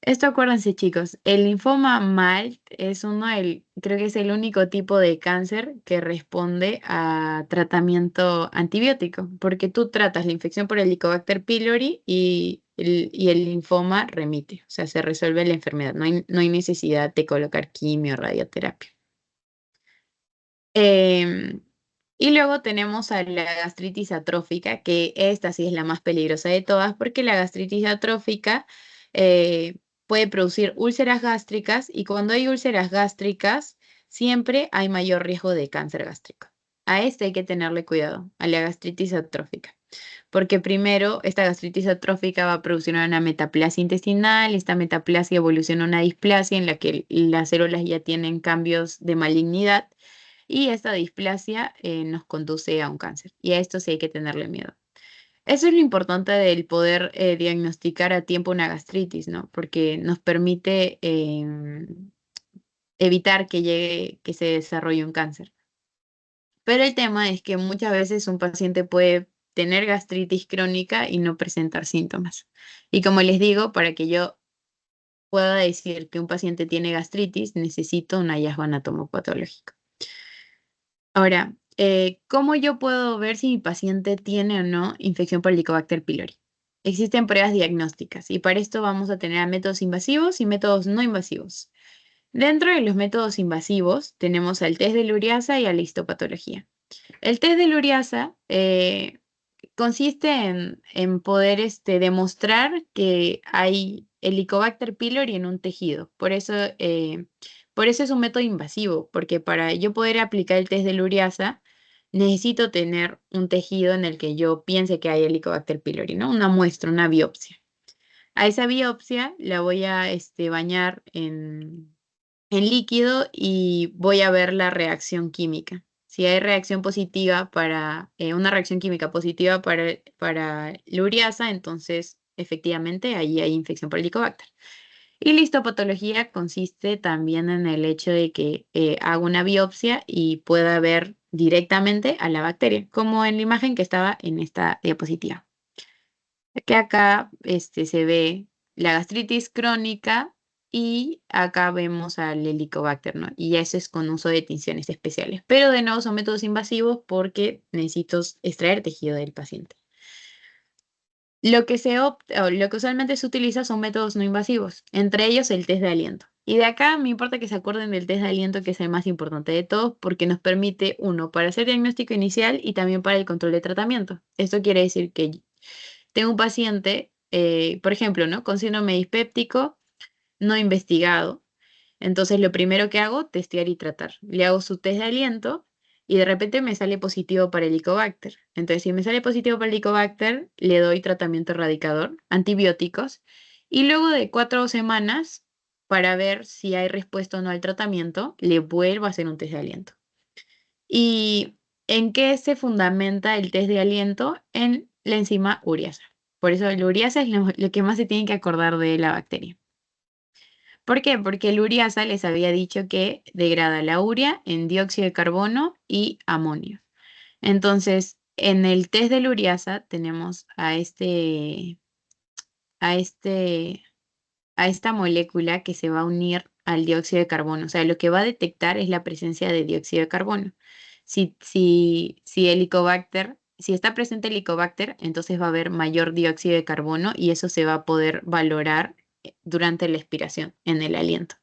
Esto acuérdense, chicos, el linfoma MALT es creo que es el único tipo de cáncer que responde a tratamiento antibiótico, porque tú tratas la infección por Helicobacter pylori y el linfoma remite, o sea, se resuelve la enfermedad, no hay necesidad de colocar quimio o radioterapia. Em, y luego tenemos a la gastritis atrófica, que esta sí es la más peligrosa de todas, porque la gastritis atrófica puede producir úlceras gástricas y cuando hay úlceras gástricas, siempre hay mayor riesgo de cáncer gástrico. A este hay que tenerle cuidado, a la gastritis atrófica, porque primero esta gastritis atrófica va a producir una metaplasia intestinal, esta metaplasia evoluciona a una displasia en la que las células ya tienen cambios de malignidad y esta displasia nos conduce a un cáncer. Y a esto sí hay que tenerle miedo. Eso es lo importante del poder diagnosticar a tiempo una gastritis, ¿no? Porque nos permite evitar que se desarrolle un cáncer. Pero el tema es que muchas veces un paciente puede tener gastritis crónica y no presentar síntomas. Y como les digo, para que yo pueda decir que un paciente tiene gastritis, necesito un hallazgo anatomopatológico. Ahora, ¿cómo yo puedo ver si mi paciente tiene o no infección por Helicobacter pylori? Existen pruebas diagnósticas y para esto vamos a tener métodos invasivos y métodos no invasivos. Dentro de los métodos invasivos tenemos al test de la ureasa y a la histopatología. El test de la ureasa consiste en poder demostrar que hay Helicobacter pylori en un tejido. Por eso es un método invasivo, porque para yo poder aplicar el test de la ureasa, necesito tener un tejido en el que yo piense que hay Helicobacter pylori, ¿no? Una muestra, una biopsia. A esa biopsia la voy a bañar en líquido y voy a ver la reacción química. Si hay reacción positiva una reacción química positiva para la ureasa, entonces efectivamente ahí hay infección por Helicobacter. Y la histopatología consiste también en el hecho de que hago una biopsia y pueda ver directamente a la bacteria, como en la imagen que estaba en esta diapositiva. Que acá se ve la gastritis crónica y acá vemos al Helicobacter, ¿no? Y eso es con uso de tinciones especiales. Pero de nuevo son métodos invasivos porque necesito extraer tejido del paciente. Lo que usualmente se utiliza son métodos no invasivos, entre ellos el test de aliento. Y de acá me importa que se acuerden del test de aliento, que es el más importante de todos, porque nos permite, uno, para hacer diagnóstico inicial y también para el control de tratamiento. Esto quiere decir que tengo un paciente, por ejemplo, ¿no? Con síndrome dispéptico no investigado. Entonces, lo primero que hago, testear y tratar. Le hago su test de aliento y de repente me sale positivo para Helicobacter. Entonces, si me sale positivo para Helicobacter, le doy tratamiento erradicador, antibióticos, y luego de 4 semanas, para ver si hay respuesta o no al tratamiento, le vuelvo a hacer un test de aliento. ¿Y en qué se fundamenta el test de aliento? En la enzima ureasa. Por eso la ureasa es lo que más se tiene que acordar de la bacteria. ¿Por qué? Porque la ureasa les había dicho que degrada la urea en dióxido de carbono y amonio. Entonces, en el test de la ureasa tenemos a esta molécula que se va a unir al dióxido de carbono. O sea, lo que va a detectar es la presencia de dióxido de carbono. Si está presente Helicobacter, entonces va a haber mayor dióxido de carbono y eso se va a poder valorar durante la expiración, en el aliento.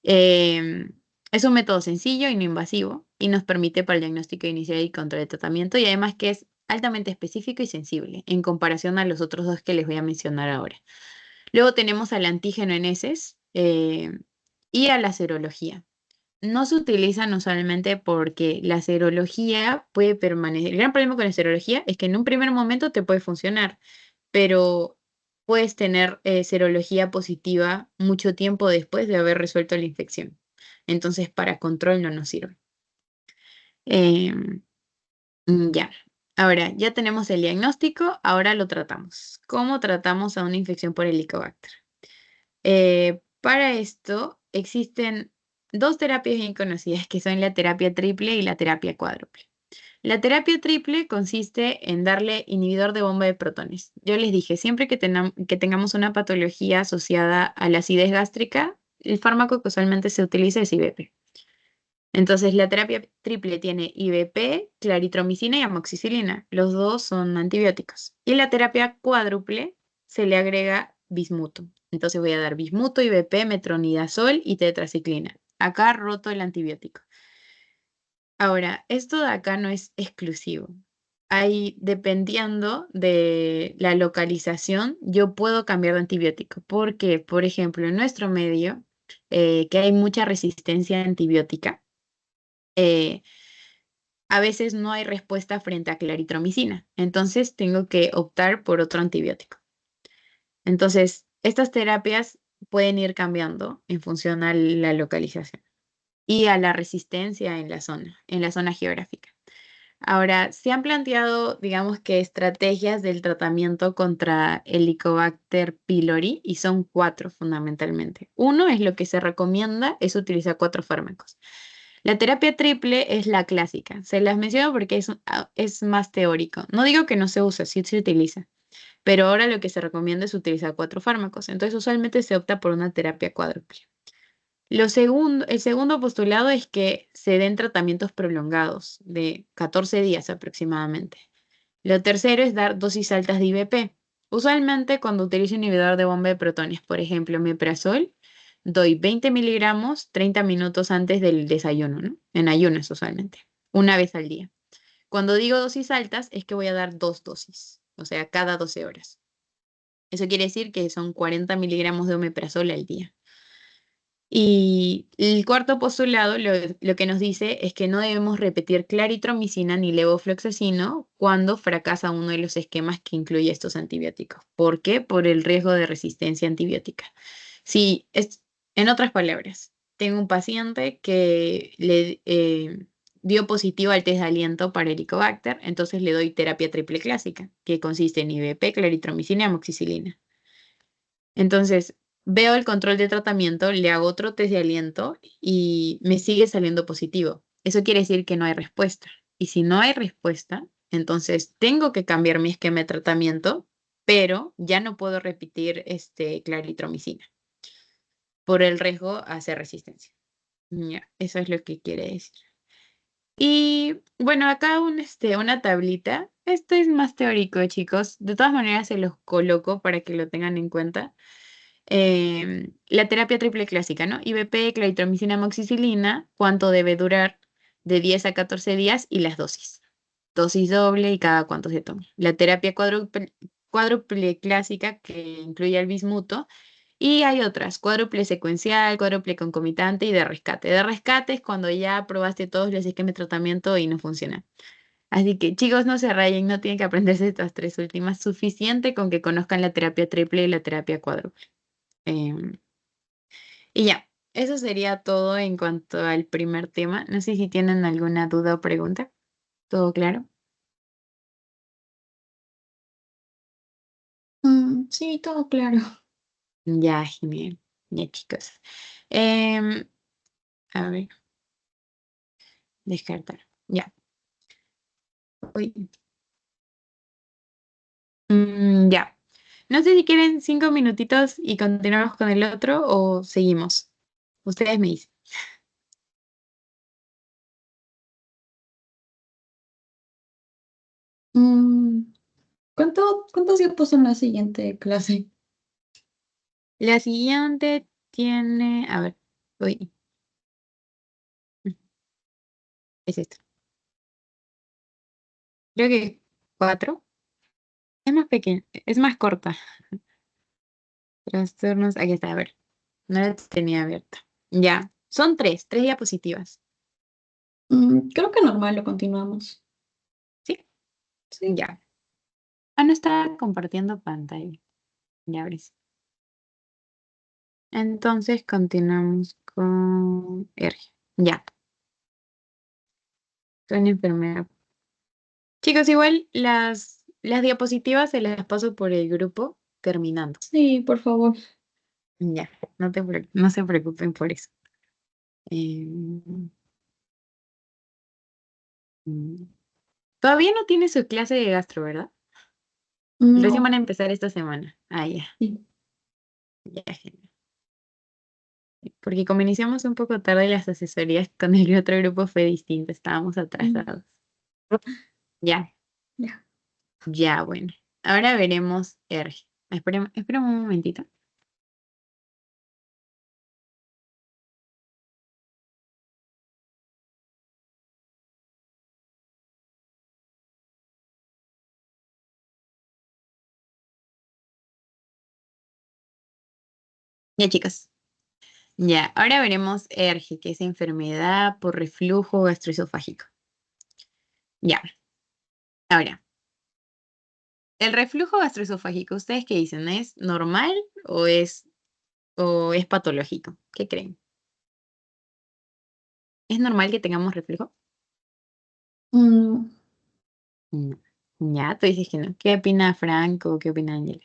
Es un método sencillo y no invasivo y nos permite para el diagnóstico inicial y control de tratamiento, y además que es altamente específico y sensible en comparación a los otros dos que les voy a mencionar ahora. Luego tenemos al antígeno en heces y a la serología. No se utilizan usualmente porque la serología puede permanecer. El gran problema con la serología es que en un primer momento te puede funcionar, pero puedes tener serología positiva mucho tiempo después de haber resuelto la infección. Entonces, para control no nos sirve. Ya. Ahora, ya tenemos el diagnóstico, ahora lo tratamos. ¿Cómo tratamos a una infección por Helicobacter? Para esto existen 2 terapias bien conocidas, que son la terapia triple y la terapia cuádruple. La terapia triple consiste en darle inhibidor de bomba de protones. Yo les dije, siempre que tengamos una patología asociada a la acidez gástrica, el fármaco que usualmente se utiliza es IVP. Entonces, la terapia triple tiene IVP, claritromicina y amoxicilina. Los dos son antibióticos. Y la terapia cuádruple se le agrega bismuto. Entonces voy a dar bismuto, IVP, metronidazol y tetraciclina. Acá roto el antibiótico. Ahora, esto de acá no es exclusivo. Dependiendo de la localización, yo puedo cambiar de antibiótico. Porque, por ejemplo, en nuestro medio, que hay mucha resistencia antibiótica, a veces no hay respuesta frente a claritromicina. Entonces tengo que optar por otro antibiótico. Entonces, estas terapias pueden ir cambiando en función a la localización y a la resistencia en la zona geográfica. Ahora, se han planteado, digamos que estrategias del tratamiento contra Helicobacter pylori y son 4 fundamentalmente. Uno es lo que se recomienda, es utilizar 4 fármacos. La terapia triple es la clásica. Se las menciono porque es más teórico. No digo que no se use, sí se utiliza. Pero ahora lo que se recomienda es utilizar 4 fármacos. Entonces, usualmente se opta por una terapia cuádruple. El segundo postulado es que se den tratamientos prolongados de 14 días aproximadamente. Lo tercero es dar dosis altas de IVP. Usualmente cuando utilizo inhibidor de bomba de protones, por ejemplo, meprazol, doy 20 miligramos 30 minutos antes del desayuno, ¿no? En ayunas usualmente, una vez al día. Cuando digo dosis altas es que voy a dar 2 dosis, o sea, cada 12 horas. Eso quiere decir que son 40 miligramos de omeprazol al día. Y el cuarto postulado lo que nos dice es que no debemos repetir claritromicina ni levofloxacino cuando fracasa uno de los esquemas que incluye estos antibióticos. ¿Por qué? Por el riesgo de resistencia antibiótica. Si es, en otras palabras, tengo un paciente que le dio positivo al test de aliento para Helicobacter, entonces le doy terapia triple clásica, que consiste en IVP, claritromicina y amoxicilina. Entonces, veo el control de tratamiento, le hago otro test de aliento y me sigue saliendo positivo. Eso quiere decir que no hay respuesta. Y si no hay respuesta, entonces tengo que cambiar mi esquema de tratamiento, pero ya no puedo repetir claritromicina por el riesgo a hacer resistencia. Ya, eso es lo que quiere decir. Y bueno, acá una tablita. Esto es más teórico, chicos. De todas maneras, se los coloco para que lo tengan en cuenta. La terapia triple clásica, ¿no? IVP, claritromicina, amoxicilina, cuánto debe durar de 10 a 14 días y las dosis. Dosis doble y cada cuánto se toma. La terapia cuádruple clásica que incluye el bismuto. Y hay otras, cuádruple secuencial, cuádruple concomitante y de rescate. De rescate es cuando ya probaste todos los esquemas de tratamiento y no funciona. Así que chicos, no se rayen, no tienen que aprenderse estas tres últimas. Suficiente con que conozcan la terapia triple y la terapia cuádruple. Em, y ya, eso sería todo en cuanto al primer tema. No sé si tienen alguna duda o pregunta. ¿Todo claro? Sí, todo claro. Ya, genial. Ya, chicos. Em, a ver, descartar. Ya. Uy. Ya. No sé si quieren 5 minutitos y continuamos con el otro o seguimos. Ustedes me dicen. Mm, ¿cuántos tiempos son la siguiente clase? La siguiente tiene, a ver, uy, es esta. Creo que 4. Es más pequeña, es más corta. Trastornos, aquí está, a ver. No la tenía abierta. Ya, son tres diapositivas. Creo que normal lo continuamos. ¿Sí? Sí. Ya. Ah, no está compartiendo pantalla. Ya ves. Entonces continuamos con R. Ya, con enfermedad. Chicos, igual las diapositivas se las paso por el grupo terminando. Sí, por favor. Ya, no se preocupen por eso. Em, mm. Todavía no tiene su clase de gastro, ¿verdad? Recién van a No, empezar esta semana. Ah, ya, sí. ya, genial. Porque como iniciamos un poco tarde, las asesorías con el otro grupo fue distinto, estábamos Mm, atrasados. Ya, ya. ya, bueno. Ahora veremos R. Espera un momentito. Ya, chicas. Ya, ahora veremos ERGE, que es enfermedad por reflujo gastroesofágico. Ya, ahora, el reflujo gastroesofágico, ¿ustedes qué dicen? ¿Es normal o es patológico? ¿Qué creen? ¿Es normal que tengamos reflujo? Mm, No. Ya, tú dices que no. ¿Qué opina Franco? ¿Qué opina Ángela?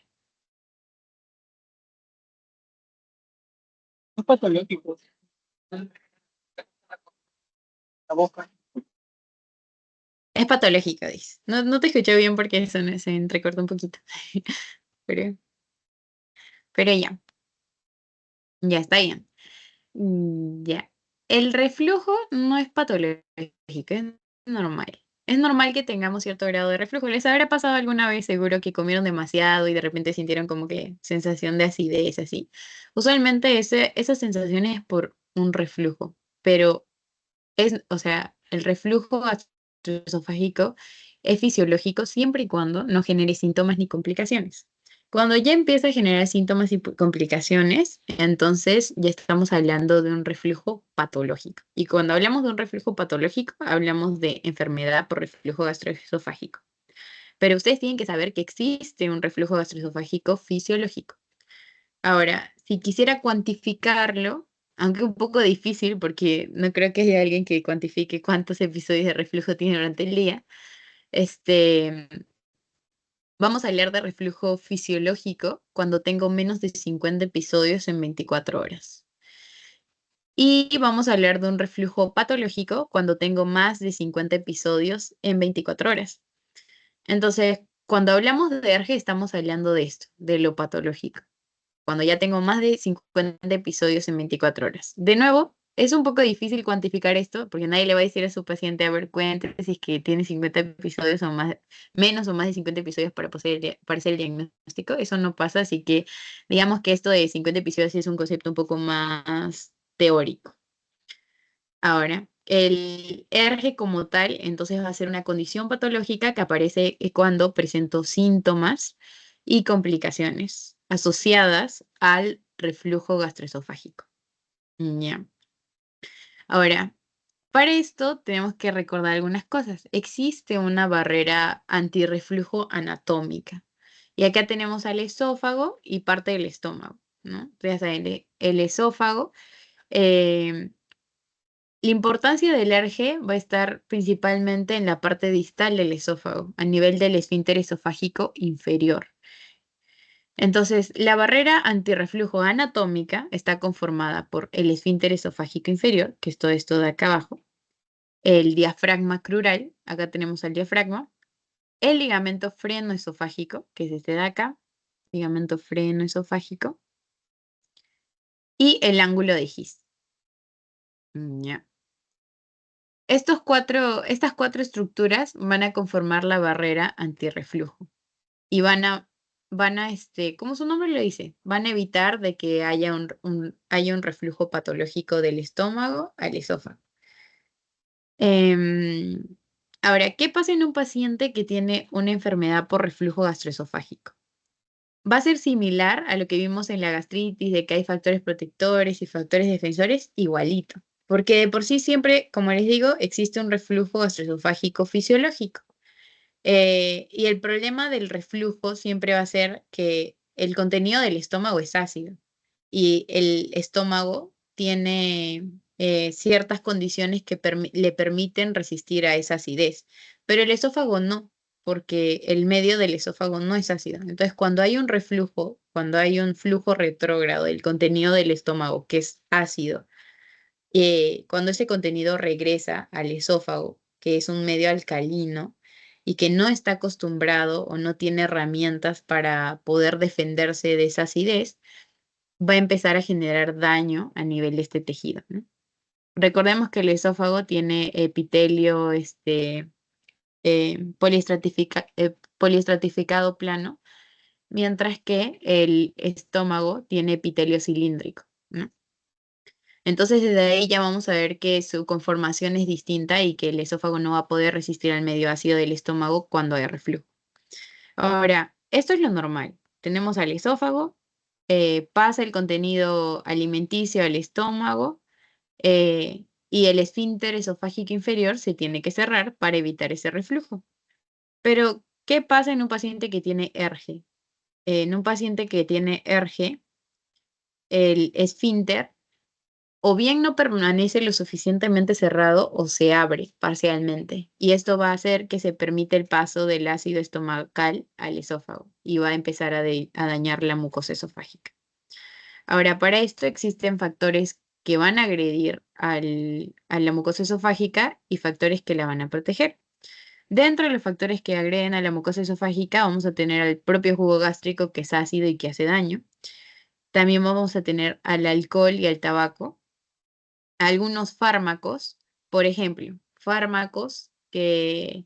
Es patológico. La boca. Es patológico, dice. No, no te escuché bien porque se entrecortó un poquito. Pero, pero ya está bien. Ya. El reflujo no es patológico, es normal. es normal que tengamos cierto grado de reflujo. ¿Les habrá pasado alguna vez seguro que comieron demasiado y de repente sintieron como que sensación de acidez así? Usualmente esa sensación es por un reflujo, pero o sea, el reflujo gastroesofágico es fisiológico siempre y cuando no genere síntomas ni complicaciones. Cuando ya empieza a generar síntomas y complicaciones, entonces ya estamos hablando de un reflujo patológico. Y cuando hablamos de un reflujo patológico, hablamos de enfermedad por reflujo gastroesofágico. Pero ustedes tienen que saber que existe un reflujo gastroesofágico fisiológico. Ahora, si quisiera cuantificarlo, aunque un poco difícil porque no creo que haya alguien que cuantifique cuántos episodios de reflujo tiene durante el día, este, vamos a hablar de reflujo fisiológico cuando tengo menos de 50 episodios en 24 horas. Y vamos a hablar de un reflujo patológico cuando tengo más de 50 episodios en 24 horas. Entonces, cuando hablamos de ERGE, estamos hablando de esto, de lo patológico, cuando ya tengo más de 50 episodios en 24 horas. De nuevo, es un poco difícil cuantificar esto, porque nadie le va a decir a su paciente, a ver, cuente si es que tiene 50 episodios o más, menos o más de 50 episodios para hacer el diagnóstico. Eso no pasa, así que digamos que esto de 50 episodios sí es un concepto un poco más teórico. Ahora, el ERGE como tal, entonces va a ser una condición patológica que aparece cuando presento síntomas y complicaciones asociadas al reflujo gastroesofágico. Ya. Ahora, para esto tenemos que recordar algunas cosas. Existe una barrera antirreflujo anatómica. Y acá tenemos al esófago y parte del estómago, ¿no? Entonces, el esófago. eh, La importancia del ERGE va a estar principalmente en la parte distal del esófago, a nivel del esfínter esofágico inferior. Entonces, la barrera antirreflujo anatómica está conformada por el esfínter esofágico inferior, que es todo esto de acá abajo, el diafragma crural, acá tenemos el diafragma, el ligamento frenoesofágico, que es este de acá, ligamento frenoesofágico, y el ángulo de His. Ya. Estas cuatro estructuras van a conformar la barrera antirreflujo y como su nombre lo dice, van a evitar de que haya haya un reflujo patológico del estómago al esófago. Em, Ahora, ¿qué pasa en un paciente que tiene una enfermedad por reflujo gastroesofágico? Va a ser similar a lo que vimos en la gastritis, de que hay factores protectores y factores defensores, igualito. Porque de por sí siempre, como les digo, existe un reflujo gastroesofágico fisiológico. Y el problema del reflujo siempre va a ser que el contenido del estómago es ácido y el estómago tiene ciertas condiciones que le permiten resistir a esa acidez, pero el esófago no, porque el medio del esófago no es ácido. Entonces, cuando hay un reflujo, cuando hay un flujo retrógrado del contenido del estómago que es ácido, cuando ese contenido regresa al esófago, que es un medio alcalino, y que no está acostumbrado o no tiene herramientas para poder defenderse de esa acidez, va a empezar a generar daño a nivel de este tejido, ¿no? Recordemos que el esófago tiene epitelio poliestratificado plano, mientras que el estómago tiene epitelio cilíndrico, ¿no? Entonces, desde ahí ya vamos a ver que su conformación es distinta y que el esófago no va a poder resistir al medio ácido del estómago cuando hay reflujo. Ahora, esto es lo normal. Tenemos al esófago, pasa el contenido alimenticio al estómago y el esfínter esofágico inferior se tiene que cerrar para evitar ese reflujo. Pero, ¿qué pasa en un paciente que tiene ERGE? En un paciente que tiene ERGE, el esfínter o bien no permanece lo suficientemente cerrado o se abre parcialmente. Y esto va a hacer que se permita el paso del ácido estomacal al esófago y va a empezar a dañar la mucosa esofágica. Ahora, para esto existen factores que van a agredir a la mucosa esofágica y factores que la van a proteger. Dentro de los factores que agreden a la mucosa esofágica vamos a tener al propio jugo gástrico que es ácido y que hace daño. También vamos a tener al alcohol y al tabaco, algunos fármacos, por ejemplo, fármacos que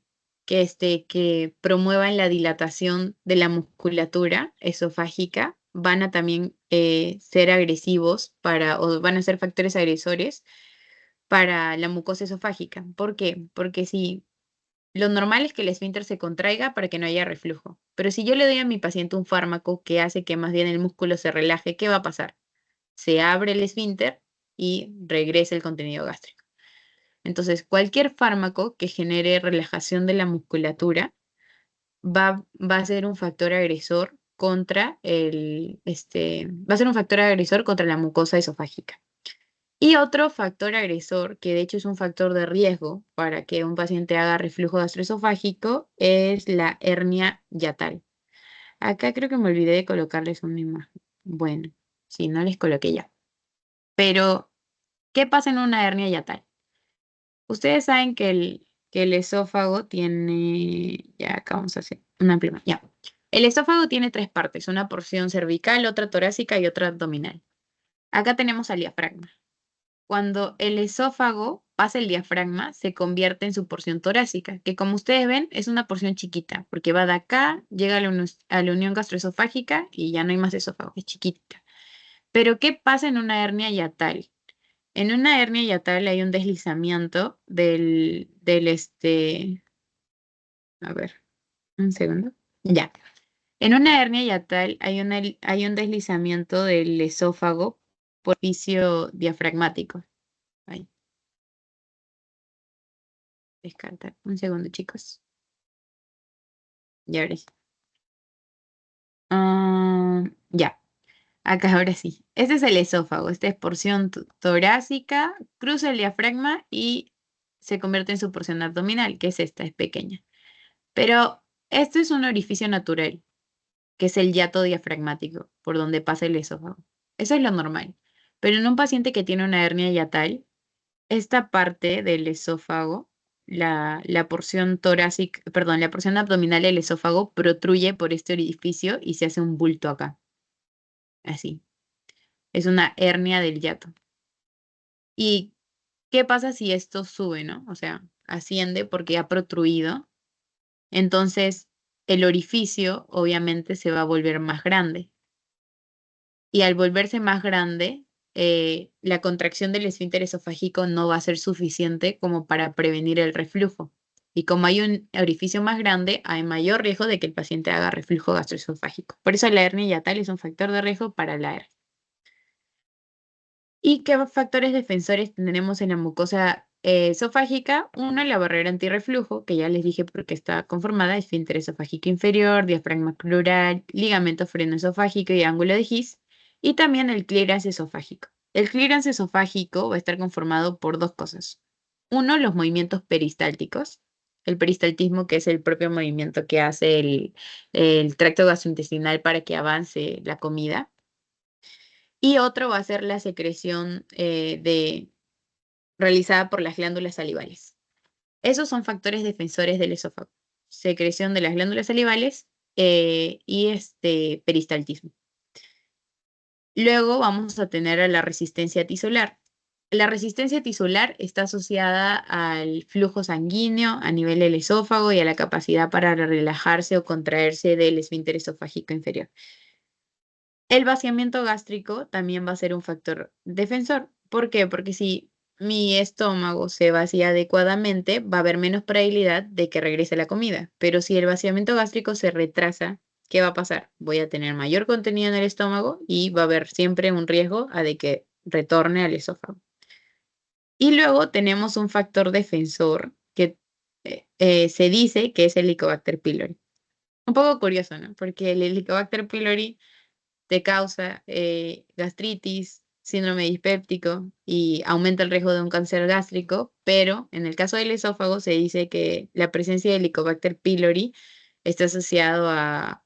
que promuevan la dilatación de la musculatura esofágica van a también ser agresivos o van a ser factores agresores para la mucosa esofágica. ¿Por qué? Porque si lo normal es que el esfínter se contraiga para que no haya reflujo. Pero si yo le doy a mi paciente un fármaco que hace que más bien el músculo se relaje, ¿qué va a pasar? Se abre el esfínter y regresa el contenido gástrico. Entonces, cualquier fármaco que genere relajación de la musculatura va a ser un factor agresor contra va a ser un factor agresor contra la mucosa esofágica. Y otro factor agresor, que de hecho es un factor de riesgo para que un paciente haga reflujo gastroesofágico, es la hernia yatal. Acá creo que me olvidé de colocarles una imagen. Bueno, sí, no les coloqué ya. Pero, ¿qué pasa en una hernia yatal? Ustedes saben que el esófago tiene, ya acá vamos a hacer una prima, ya. El esófago tiene tres partes, una porción cervical, otra torácica y otra abdominal. Acá tenemos al diafragma. Cuando el esófago pasa el diafragma, se convierte en su porción torácica, que como ustedes ven es una porción chiquita, porque va de acá, llega a la unión gastroesofágica y ya no hay más esófago, es chiquita. Pero ¿qué pasa en una hernia yatal? En una hernia yatal hay un deslizamiento a ver, un segundo. Ya. En una hernia yatal hay un deslizamiento del esófago por orificio diafragmático. Ahí, descartar. Un segundo, chicos. Y ahora sí. Ya. Acá ahora sí. Este es el esófago. Esta es porción torácica, cruza el diafragma y se convierte en su porción abdominal, que es esta, es pequeña. Pero esto es un orificio natural, que es el hiato diafragmático, por donde pasa el esófago. Eso es lo normal. Pero en un paciente que tiene una hernia yatal, esta parte del esófago, la porción torácica, perdón, la porción abdominal del esófago protruye por este orificio y se hace un bulto acá. Así. Es una hernia del hiato. ¿Y qué pasa si esto sube, no? O sea, asciende porque ha protruido. Entonces, el orificio obviamente se va a volver más grande. Y al volverse más grande, la contracción del esfínter esofágico no va a ser suficiente como para prevenir el reflujo. Y como hay un orificio más grande, hay mayor riesgo de que el paciente haga reflujo gastroesofágico. Por eso la hernia yatal es un factor de riesgo para la hernia. ¿Y qué factores defensores tenemos en la mucosa esofágica? Uno, la barrera antirreflujo, que ya les dije porque está conformada, esfínter esofágico inferior, diafragma pleural, ligamento frenoesofágico y ángulo de His. Y también el clearance esofágico. El clearance esofágico va a estar conformado por dos cosas. Uno, los movimientos peristálticos. El peristaltismo, que es el propio movimiento que hace el tracto gastrointestinal para que avance la comida. Y otro va a ser la secreción realizada por las glándulas salivales. Esos son factores defensores del esófago. Secreción de las glándulas salivales y peristaltismo. Luego vamos a tener a la resistencia tisular. La resistencia tisular está asociada al flujo sanguíneo a nivel del esófago y a la capacidad para relajarse o contraerse del esfínter esofágico inferior. El vaciamiento gástrico también va a ser un factor defensor. ¿Por qué? Porque si mi estómago se vacía adecuadamente, va a haber menos probabilidad de que regrese la comida. Pero si el vaciamiento gástrico se retrasa, ¿qué va a pasar? Voy a tener mayor contenido en el estómago y va a haber siempre un riesgo a de que retorne al esófago. Y luego tenemos un factor defensor que se dice que es el Helicobacter pylori. Un poco curioso, ¿no? Porque el Helicobacter pylori te causa gastritis, síndrome dispéptico y aumenta el riesgo de un cáncer gástrico, pero en el caso del esófago se dice que la presencia de Helicobacter pylori está asociado a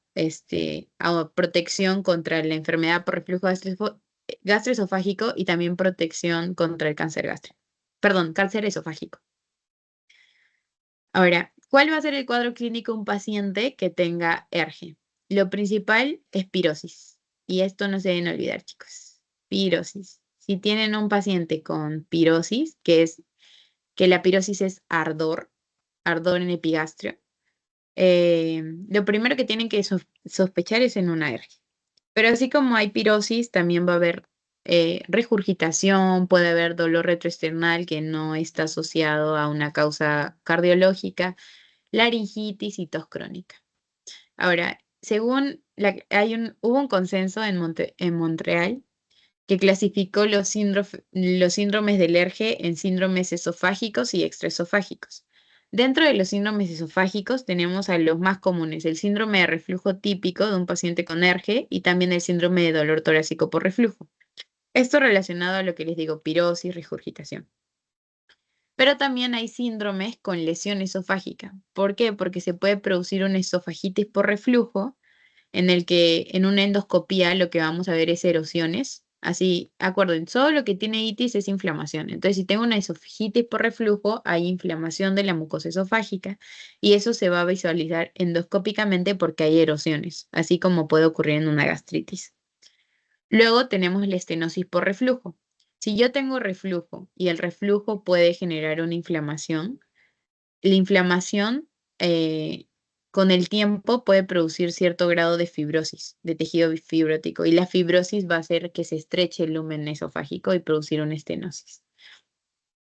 protección contra la enfermedad por reflujo gastroesofágico y también protección contra el cáncer gástrico. Perdón, cáncer esofágico. Ahora, ¿cuál va a ser el cuadro clínico de un paciente que tenga ERGE? Lo principal es pirosis. Y esto no se deben olvidar, chicos. Pirosis. Si tienen un paciente con pirosis, que la pirosis es ardor en epigastrio, lo primero que tienen que sospechar es en una alergia. Pero así como hay pirosis, también va a haber regurgitación, puede haber dolor retroesternal que no está asociado a una causa cardiológica, laringitis y tos crónica. Ahora, hubo un consenso en Montreal que clasificó los síndromes de alergia en síndromes esofágicos y extraesofágicos. Dentro de los síndromes esofágicos tenemos a los más comunes, el síndrome de reflujo típico de un paciente con ERGE y también el síndrome de dolor torácico por reflujo. Esto relacionado a lo que les digo, pirosis, regurgitación. Pero también hay síndromes con lesión esofágica. ¿Por qué? Porque se puede producir una esofagitis por reflujo en el que en una endoscopía lo que vamos a ver es erosiones. Así, acuerden, solo lo que tiene itis es inflamación. Entonces, si tengo una esofagitis por reflujo, hay inflamación de la mucosa esofágica y eso se va a visualizar endoscópicamente porque hay erosiones, así como puede ocurrir en una gastritis. Luego tenemos la estenosis por reflujo. Si yo tengo reflujo y el reflujo puede generar una inflamación, la inflamación con el tiempo puede producir cierto grado de fibrosis, de tejido fibrótico, y la fibrosis va a hacer que se estreche el lumen esofágico y producir una estenosis.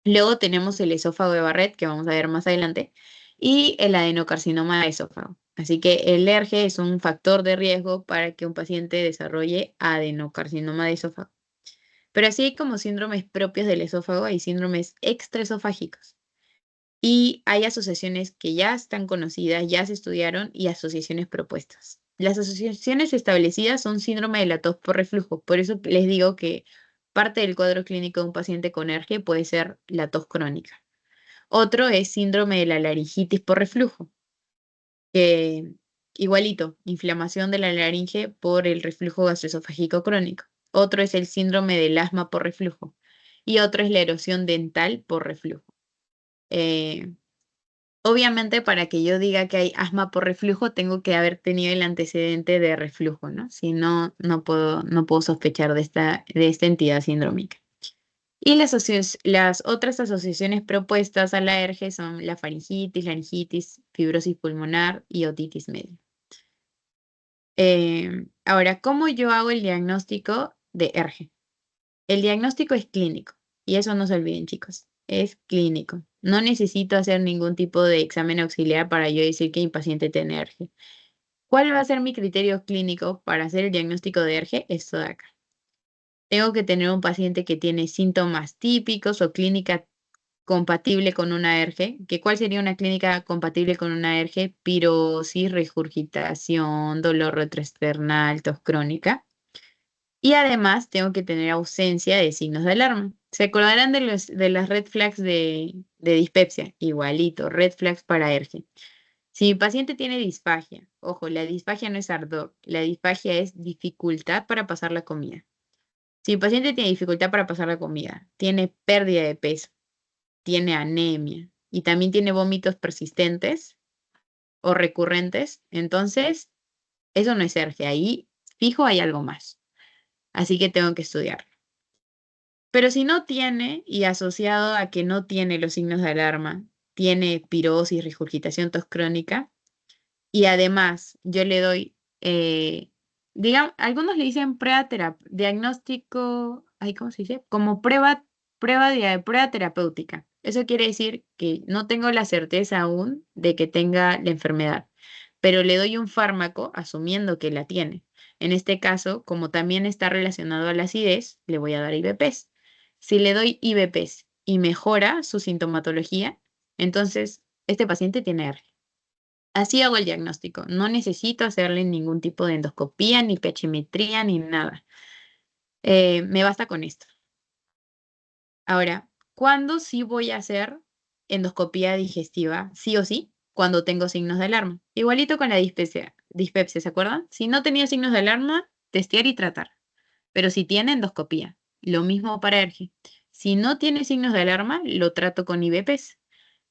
Luego tenemos el esófago de Barrett, que vamos a ver más adelante, y el adenocarcinoma de esófago. Así que el ERGE es un factor de riesgo para que un paciente desarrolle adenocarcinoma de esófago. Pero así hay como síndromes propios del esófago, hay síndromes extraesofágicos. Y hay asociaciones que ya están conocidas, ya se estudiaron y asociaciones propuestas. Las asociaciones establecidas son síndrome de la tos por reflujo. Por eso les digo que parte del cuadro clínico de un paciente con ERGE puede ser la tos crónica. Otro es síndrome de la laringitis por reflujo, que igualito, inflamación de la laringe por el reflujo gastroesofágico crónico. Otro es el síndrome del asma por reflujo y otro es la erosión dental por reflujo. Eh, Obviamente, para que yo diga que hay asma por reflujo, tengo que haber tenido el antecedente de reflujo, ¿no? Si no, no puedo sospechar de esta entidad sindrómica. Y las otras asociaciones propuestas a la ERGE son la faringitis, laringitis, fibrosis pulmonar y otitis media. Ahora, ¿cómo yo hago el diagnóstico de ERGE? El diagnóstico es clínico y eso no se olviden, chicos, es clínico. No necesito hacer ningún tipo de examen auxiliar para yo decir que mi paciente tiene ERGE. ¿Cuál va a ser mi criterio clínico para hacer el diagnóstico de ERGE? Esto de acá. Tengo que tener un paciente que tiene síntomas típicos o clínica compatible con una ERGE. ¿Cuál sería una clínica compatible con una ERGE? Pirosis, regurgitación, dolor retroesternal, tos crónica. Y además tengo que tener ausencia de signos de alarma. ¿Se acordarán de las red flags de dispepsia? Igualito, red flags para ERGE. Si mi paciente tiene disfagia, ojo, la disfagia no es ardor, la disfagia es dificultad para pasar la comida. Si mi paciente tiene dificultad para pasar la comida, tiene pérdida de peso, tiene anemia y también tiene vómitos persistentes o recurrentes, entonces eso no es ERGE, ahí fijo hay algo más. Así que tengo que estudiar. Pero si no tiene, y asociado a que no tiene los signos de alarma, tiene pirosis, regurgitación, tos crónica, y además yo le doy, digamos, algunos le dicen diagnóstico, ay, ¿cómo se dice? Como prueba terapéutica. Eso quiere decir que no tengo la certeza aún de que tenga la enfermedad, pero le doy un fármaco asumiendo que la tiene. En este caso, como también está relacionado a la acidez, le voy a dar IVPs. Si le doy IVPs y mejora su sintomatología, entonces este paciente tiene R. Así hago el diagnóstico. No necesito hacerle ningún tipo de endoscopía, ni pechimetría, ni nada. Me basta con esto. Ahora, ¿cuándo sí voy a hacer endoscopía digestiva? Sí o sí, cuando tengo signos de alarma. Igualito con la dispepsia, ¿se acuerdan? Si no tenía signos de alarma, testear y tratar. Pero si tiene endoscopía, lo mismo para ERGE. Si no tiene signos de alarma, lo trato con IVPs.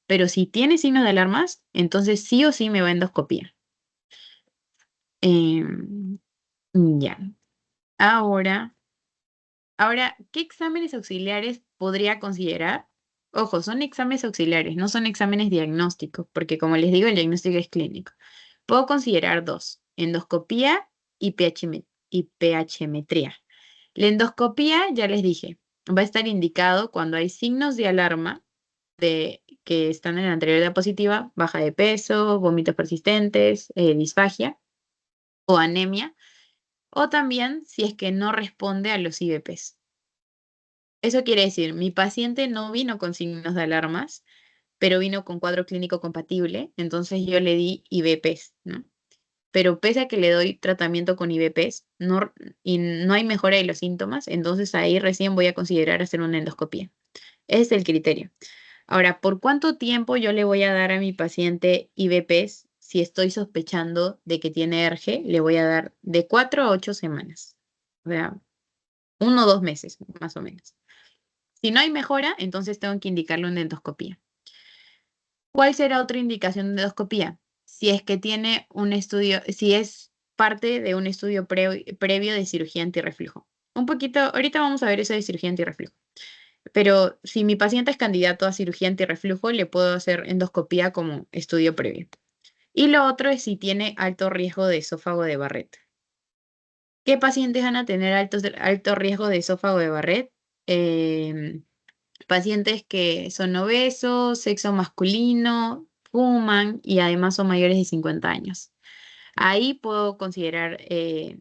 Pero si tiene signos de alarmas, entonces sí o sí me va a endoscopía. Em, ya. Ahora, ¿qué exámenes auxiliares podría considerar? Ojo, son exámenes auxiliares, no son exámenes diagnósticos, porque como les digo, el diagnóstico es clínico. Puedo considerar dos, endoscopía y pHmetría. La endoscopía, ya les dije, va a estar indicado cuando hay signos de alarma de que están en la anterior diapositiva, baja de peso, vómitos persistentes, disfagia o anemia, o también si es que no responde a los IVPs. Eso quiere decir, mi paciente no vino con signos de alarmas, pero vino con cuadro clínico compatible, entonces yo le di IVPs, ¿no? Pero pese a que le doy tratamiento con IVPs y no hay mejora de los síntomas, entonces ahí recién voy a considerar hacer una endoscopía. Ese es el criterio. Ahora, ¿por cuánto tiempo yo le voy a dar a mi paciente IVPs si estoy sospechando de que tiene ERGE? Le voy a dar de 4 a 8 semanas. O sea, 1 o 2 meses, más o menos. Si no hay mejora, entonces tengo que indicarle una endoscopía. ¿Cuál será otra indicación de endoscopía? Si es que tiene un estudio, si es parte de un estudio previo de cirugía antirreflujo. Un poquito, ahorita vamos a ver eso de cirugía antirreflujo. Pero si mi paciente es candidato a cirugía antirreflujo, le puedo hacer endoscopía como estudio previo. Y lo otro es si tiene alto riesgo de esófago de Barrett. ¿Qué pacientes van a tener alto riesgo de esófago de Barrett? Pacientes que son obesos, sexo masculino, fuman y además son mayores de 50 años. Ahí puedo considerar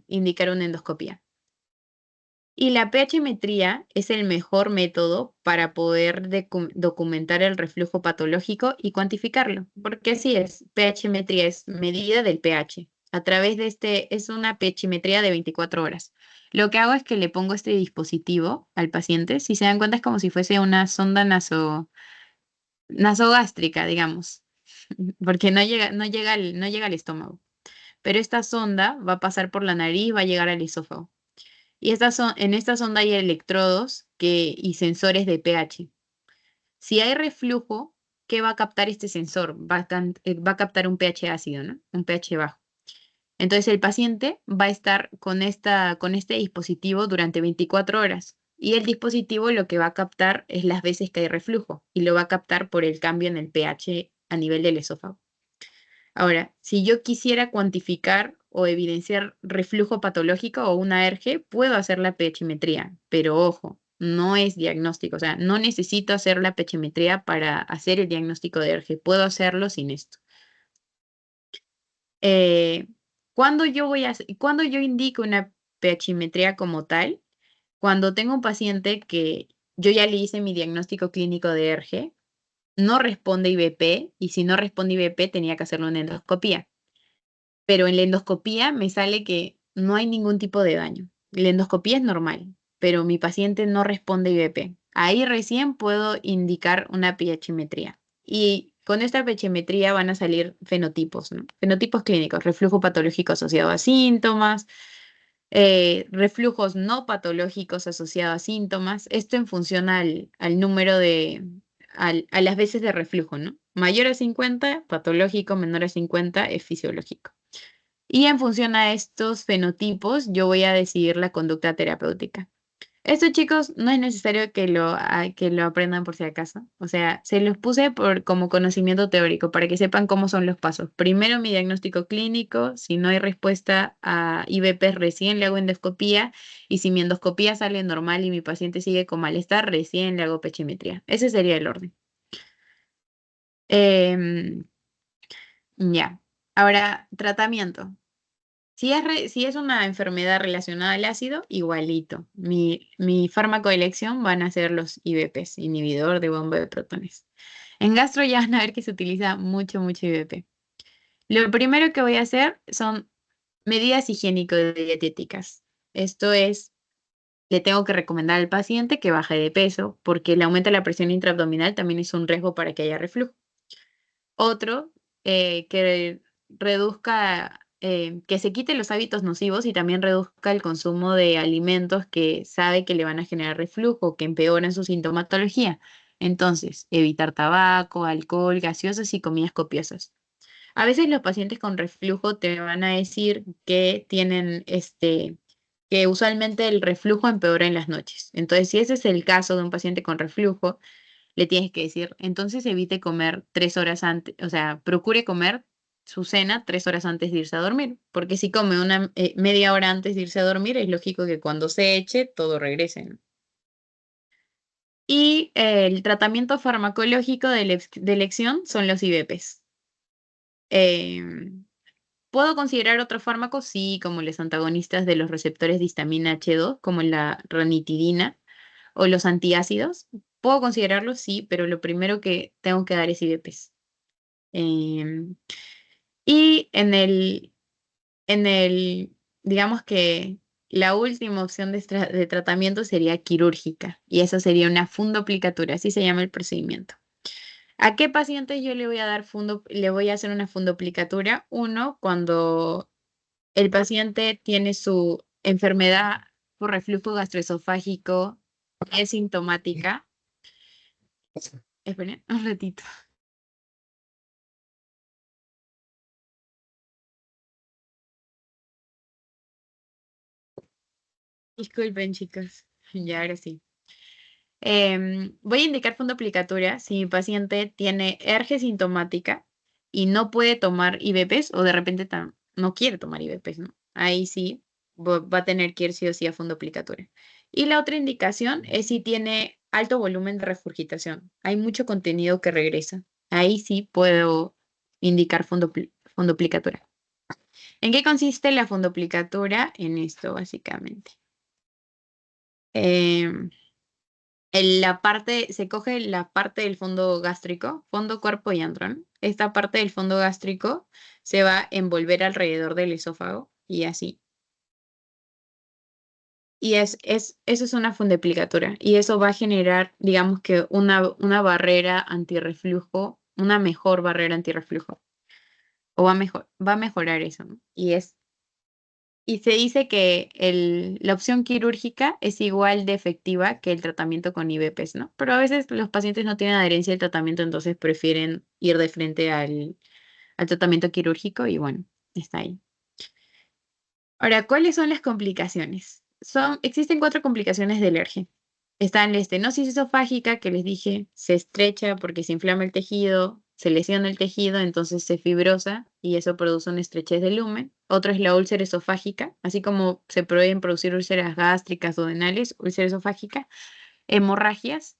indicar una endoscopía. Y la pHmetría es el mejor método para poder documentar el reflujo patológico y cuantificarlo, porque así es, pHmetría es medida del pH. A través de es una pHmetría de 24 horas. Lo que hago es que le pongo este dispositivo al paciente, si se dan cuenta es como si fuese una sonda nasogástrica, digamos, porque no llega al estómago. Pero esta sonda va a pasar por la nariz, va a llegar al esófago. Y en esta sonda hay electrodos y sensores de pH. Si hay reflujo, ¿qué va a captar este sensor? Va a captar un pH ácido, ¿no? Un pH bajo. Entonces el paciente va a estar con este dispositivo durante 24 horas. Y el dispositivo lo que va a captar es las veces que hay reflujo y lo va a captar por el cambio en el pH a nivel del esófago. Ahora, si yo quisiera cuantificar o evidenciar reflujo patológico o una ERGE, puedo hacer la pHmetría, pero ojo, no es diagnóstico, o sea, no necesito hacer la pHmetría para hacer el diagnóstico de ERGE, puedo hacerlo sin esto. ¿Cuándo yo indico una pHmetría como tal? Cuando tengo un paciente que yo ya le hice mi diagnóstico clínico de ERGE, no responde IVP, y si no responde IVP tenía que hacerle una endoscopía. Pero en la endoscopía me sale que no hay ningún tipo de daño. La endoscopía es normal, pero mi paciente no responde IVP. Ahí recién puedo indicar una pHmetría. Y con esta pHmetría van a salir fenotipos, ¿no? Fenotipos clínicos, reflujo patológico asociado a síntomas, reflujos no patológicos asociados a síntomas. Esto en función al número a las veces de reflujo, ¿no? Mayor a 50, patológico, menor a 50, es fisiológico. Y en función a estos fenotipos, yo voy a decidir la conducta terapéutica. Esto, chicos, no es necesario que lo aprendan por si acaso. O sea, se los puse como conocimiento teórico para que sepan cómo son los pasos. Primero mi diagnóstico clínico, si no hay respuesta a IVP recién le hago endoscopía y si mi endoscopía sale normal y mi paciente sigue con malestar, recién le hago pHmetría. Ese sería el orden. Em, ya. Ahora, tratamiento. Si es una enfermedad relacionada al ácido, igualito. Mi fármaco de elección van a ser los IVPs, inhibidor de bomba de protones. En gastro ya van a ver que se utiliza mucho, mucho IVP. Lo primero que voy a hacer son medidas higiénico-dietéticas. Esto es, le tengo que recomendar al paciente que baje de peso porque el aumento de la presión intraabdominal también es un riesgo para que haya reflujo. Otro, que reduzca, que se quite los hábitos nocivos y también reduzca el consumo de alimentos que sabe que le van a generar reflujo, que empeoran su sintomatología. Entonces, evitar tabaco, alcohol, gaseosas y comidas copiosas. A veces los pacientes con reflujo te van a decir que tienen que usualmente el reflujo empeora en las noches. Entonces, si ese es el caso de un paciente con reflujo, le tienes que decir, entonces evite comer 3 horas antes, o sea, procure comer su cena 3 horas antes de irse a dormir, porque si come una media hora antes de irse a dormir, es lógico que cuando se eche, todo regrese, ¿no? Y el tratamiento farmacológico de elección son los IVPs. ¿Puedo considerar otros fármacos? Sí, como los antagonistas de los receptores de histamina H2, como la ranitidina o los antiácidos. ¿Puedo considerarlos? Sí, pero lo primero que tengo que dar es IVPs. Em, y digamos que la última opción de tratamiento sería quirúrgica, y esa sería una fundoplicatura, así se llama el procedimiento. ¿A qué pacientes yo le voy a dar le voy a hacer una fundoplicatura? Uno, cuando el paciente tiene su enfermedad por reflujo gastroesofágico, es sintomática. Esperen un ratito. Disculpen, chicos. Ya, ahora sí. Voy a indicar fundoplicatura si mi paciente tiene ERGE sintomática y no puede tomar IVPs o de repente no quiere tomar IVPs, ¿no? Ahí sí va a tener que ir sí o sí a fundoplicatura. Y la otra indicación es si tiene alto volumen de regurgitación. Hay mucho contenido que regresa. Ahí sí puedo indicar fundoplicatura. ¿En qué consiste la fundoplicatura? En esto, básicamente. Em, se coge la parte del fondo gástrico, fondo, cuerpo y antro, ¿no? Esta parte del fondo gástrico se va a envolver alrededor del esófago y así. Y eso es una fundoplicatura. Y eso va a generar, digamos que una barrera antirreflujo, una mejor barrera antirreflujo. O va a mejorar eso, ¿no? Y se dice que la opción quirúrgica es igual de efectiva que el tratamiento con IVPs, ¿no? Pero a veces los pacientes no tienen adherencia al tratamiento, entonces prefieren ir de frente al tratamiento quirúrgico y bueno, está ahí. Ahora, ¿cuáles son las complicaciones? Existen 4 complicaciones del ERGE. Está la estenosis esofágica, que les dije, se estrecha porque se inflama el tejido, se lesiona el tejido, entonces se fibrosa y eso produce una estrechez del lumen. Otra es la úlcera esofágica, así como se pueden producir úlceras gástricas, duodenales, úlcera esofágica, hemorragias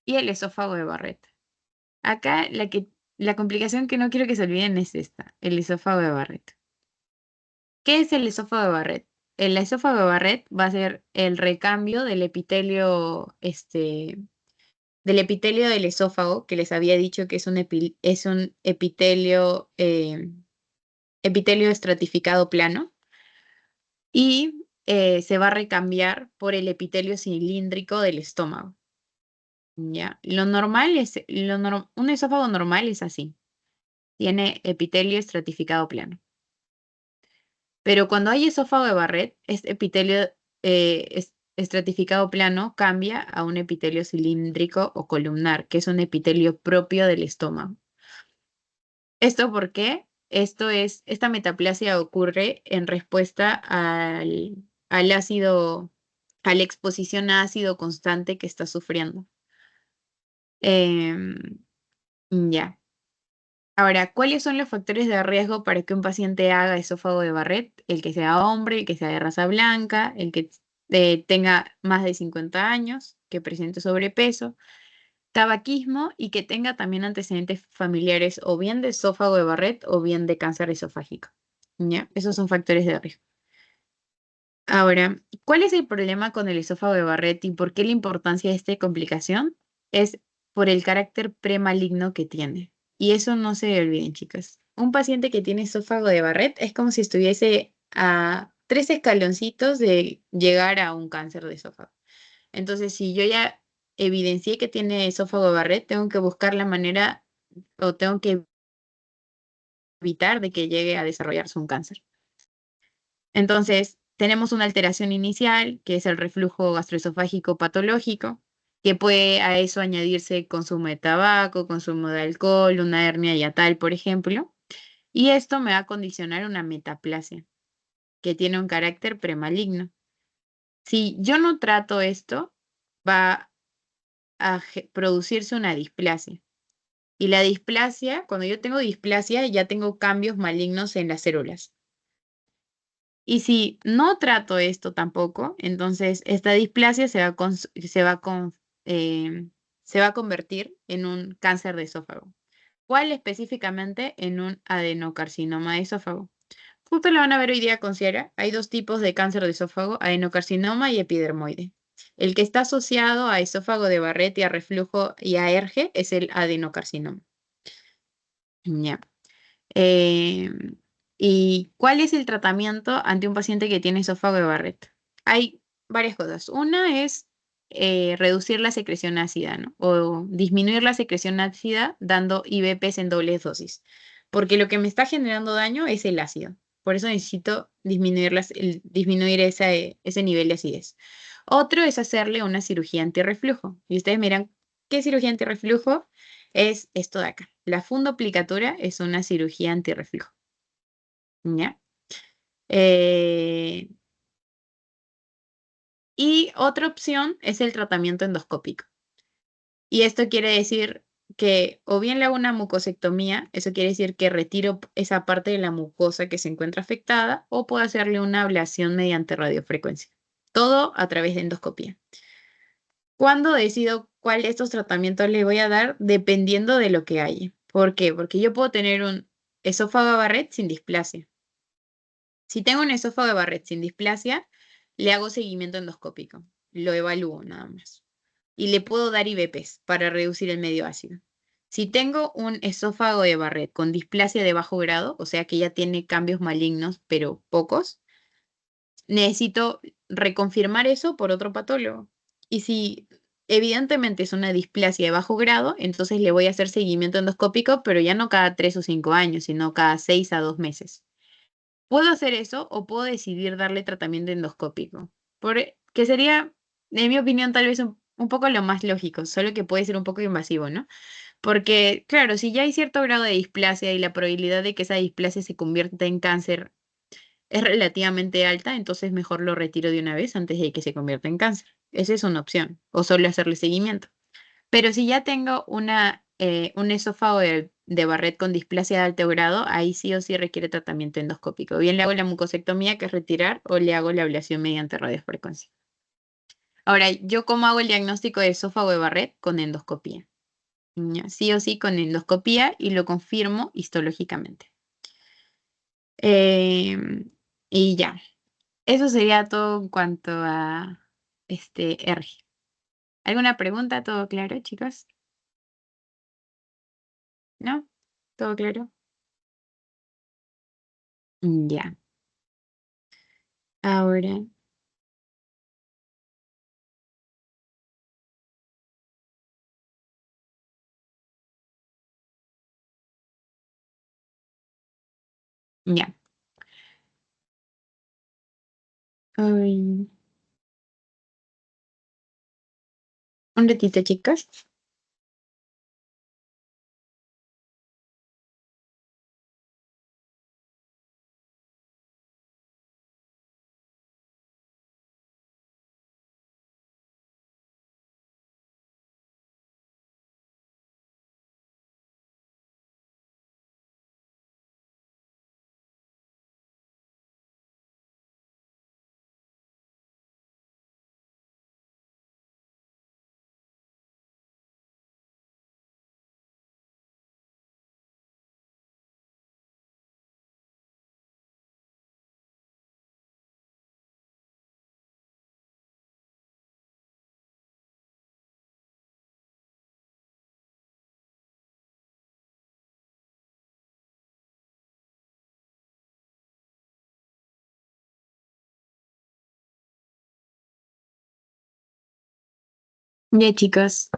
y el esófago de Barrett. Acá la complicación que no quiero que se olviden es esta, el esófago de Barrett. ¿Qué es el esófago de Barrett? El esófago de Barrett va a ser el recambio del epitelio, del epitelio del esófago, que les había dicho que es un epitelio, epitelio estratificado plano, y se va a recambiar por el epitelio cilíndrico del estómago. ¿Ya? Lo normal es, un esófago normal es así, tiene epitelio estratificado plano. Pero cuando hay esófago de Barrett, este epitelio estratificado plano cambia a un epitelio cilíndrico o columnar, que es un epitelio propio del estómago. ¿Esto por qué? Esta metaplasia ocurre en respuesta al ácido, a la exposición a ácido constante que está sufriendo. Em, ya. Ahora, ¿cuáles son los factores de riesgo para que un paciente haga esófago de Barrett? El que sea hombre, el que sea de raza blanca, el que tenga más de 50 años, que presente sobrepeso, tabaquismo y que tenga también antecedentes familiares o bien de esófago de Barrett o bien de cáncer esofágico. ¿Ya? Esos son factores de riesgo. Ahora, ¿cuál es el problema con el esófago de Barrett y por qué la importancia de esta complicación? Es por el carácter premaligno que tiene. Y eso no se olviden, chicas. Un paciente que tiene esófago de Barrett es como si estuviese a 3 escaloncitos de llegar a un cáncer de esófago. Entonces, si yo ya evidencié que tiene esófago de Barrett, tengo que buscar la manera o tengo que evitar de que llegue a desarrollarse un cáncer. Entonces, tenemos una alteración inicial, que es el reflujo gastroesofágico patológico, que puede a eso añadirse consumo de tabaco, consumo de alcohol, una hernia hiatal, por ejemplo. Y esto me va a condicionar una metaplasia, que tiene un carácter premaligno. Si yo no trato esto, va a producirse una displasia. Y la displasia, cuando yo tengo displasia, ya tengo cambios malignos en las células. Y si no trato esto tampoco, entonces esta displasia se va a convertir en un cáncer de esófago. ¿Cuál específicamente? En un adenocarcinoma de esófago. Justo lo van a ver hoy día con Ciara. Hay dos tipos de cáncer de esófago, adenocarcinoma y epidermoide. El que está asociado a esófago de Barrett y a reflujo y a ERGE es el adenocarcinoma. Ya. ¿Y cuál es el tratamiento ante un paciente que tiene esófago de Barrett? Hay varias cosas. Una es reducir la secreción ácida, ¿no? O disminuir la secreción ácida dando IVPs en doble dosis. Porque lo que me está generando daño es el ácido. Por eso necesito disminuir ese nivel de acidez. Otro es hacerle una cirugía antirreflujo. Y ustedes miran, ¿qué cirugía antirreflujo? Es esto de acá. La fundoplicatura es una cirugía antirreflujo. ¿Ya? Eh, y otra opción es el tratamiento endoscópico. Y esto quiere decir que o bien le hago una mucosectomía, eso quiere decir que retiro esa parte de la mucosa que se encuentra afectada, o puedo hacerle una ablación mediante radiofrecuencia. Todo a través de endoscopía. ¿Cuándo decido cuál de estos tratamientos le voy a dar? Dependiendo de lo que haya. ¿Por qué? Porque yo puedo tener un esófago de Barrett sin displasia. Si tengo un esófago de Barrett sin displasia, le hago seguimiento endoscópico. Lo evalúo nada más. Y le puedo dar IVPs para reducir el medio ácido. Si tengo un esófago de Barrett con displasia de bajo grado, o sea que ya tiene cambios malignos, pero pocos, necesito reconfirmar eso por otro patólogo. Y si evidentemente es una displasia de bajo grado, entonces le voy a hacer seguimiento endoscópico, pero ya no cada 3 o 5 años, sino cada 6 a 2 meses. Puedo hacer eso o puedo decidir darle tratamiento endoscópico, que sería, en mi opinión, tal vez un poco lo más lógico, solo que puede ser un poco invasivo, ¿no? Porque, claro, si ya hay cierto grado de displasia y la probabilidad de que esa displasia se convierta en cáncer es relativamente alta, entonces mejor lo retiro de una vez antes de que se convierta en cáncer. Esa es una opción, o solo hacerle seguimiento. Pero si ya tengo un esófago de Barrett con displasia de alto grado, ahí sí o sí requiere tratamiento endoscópico. Bien le hago la mucosectomía, que es retirar, o le hago la ablación mediante radiofrecuencia. Ahora, ¿yo cómo hago el diagnóstico de esófago de Barrett? Con endoscopía. Ya, sí o sí con endoscopía y lo confirmo histológicamente. Y ya. Eso sería todo en cuanto a ERGI. ¿Alguna pregunta? ¿Todo claro, chicos? ¿No? ¿Todo claro? Ya. Ahora, ya. Ay, un ratito, chicos. Ya, chicos.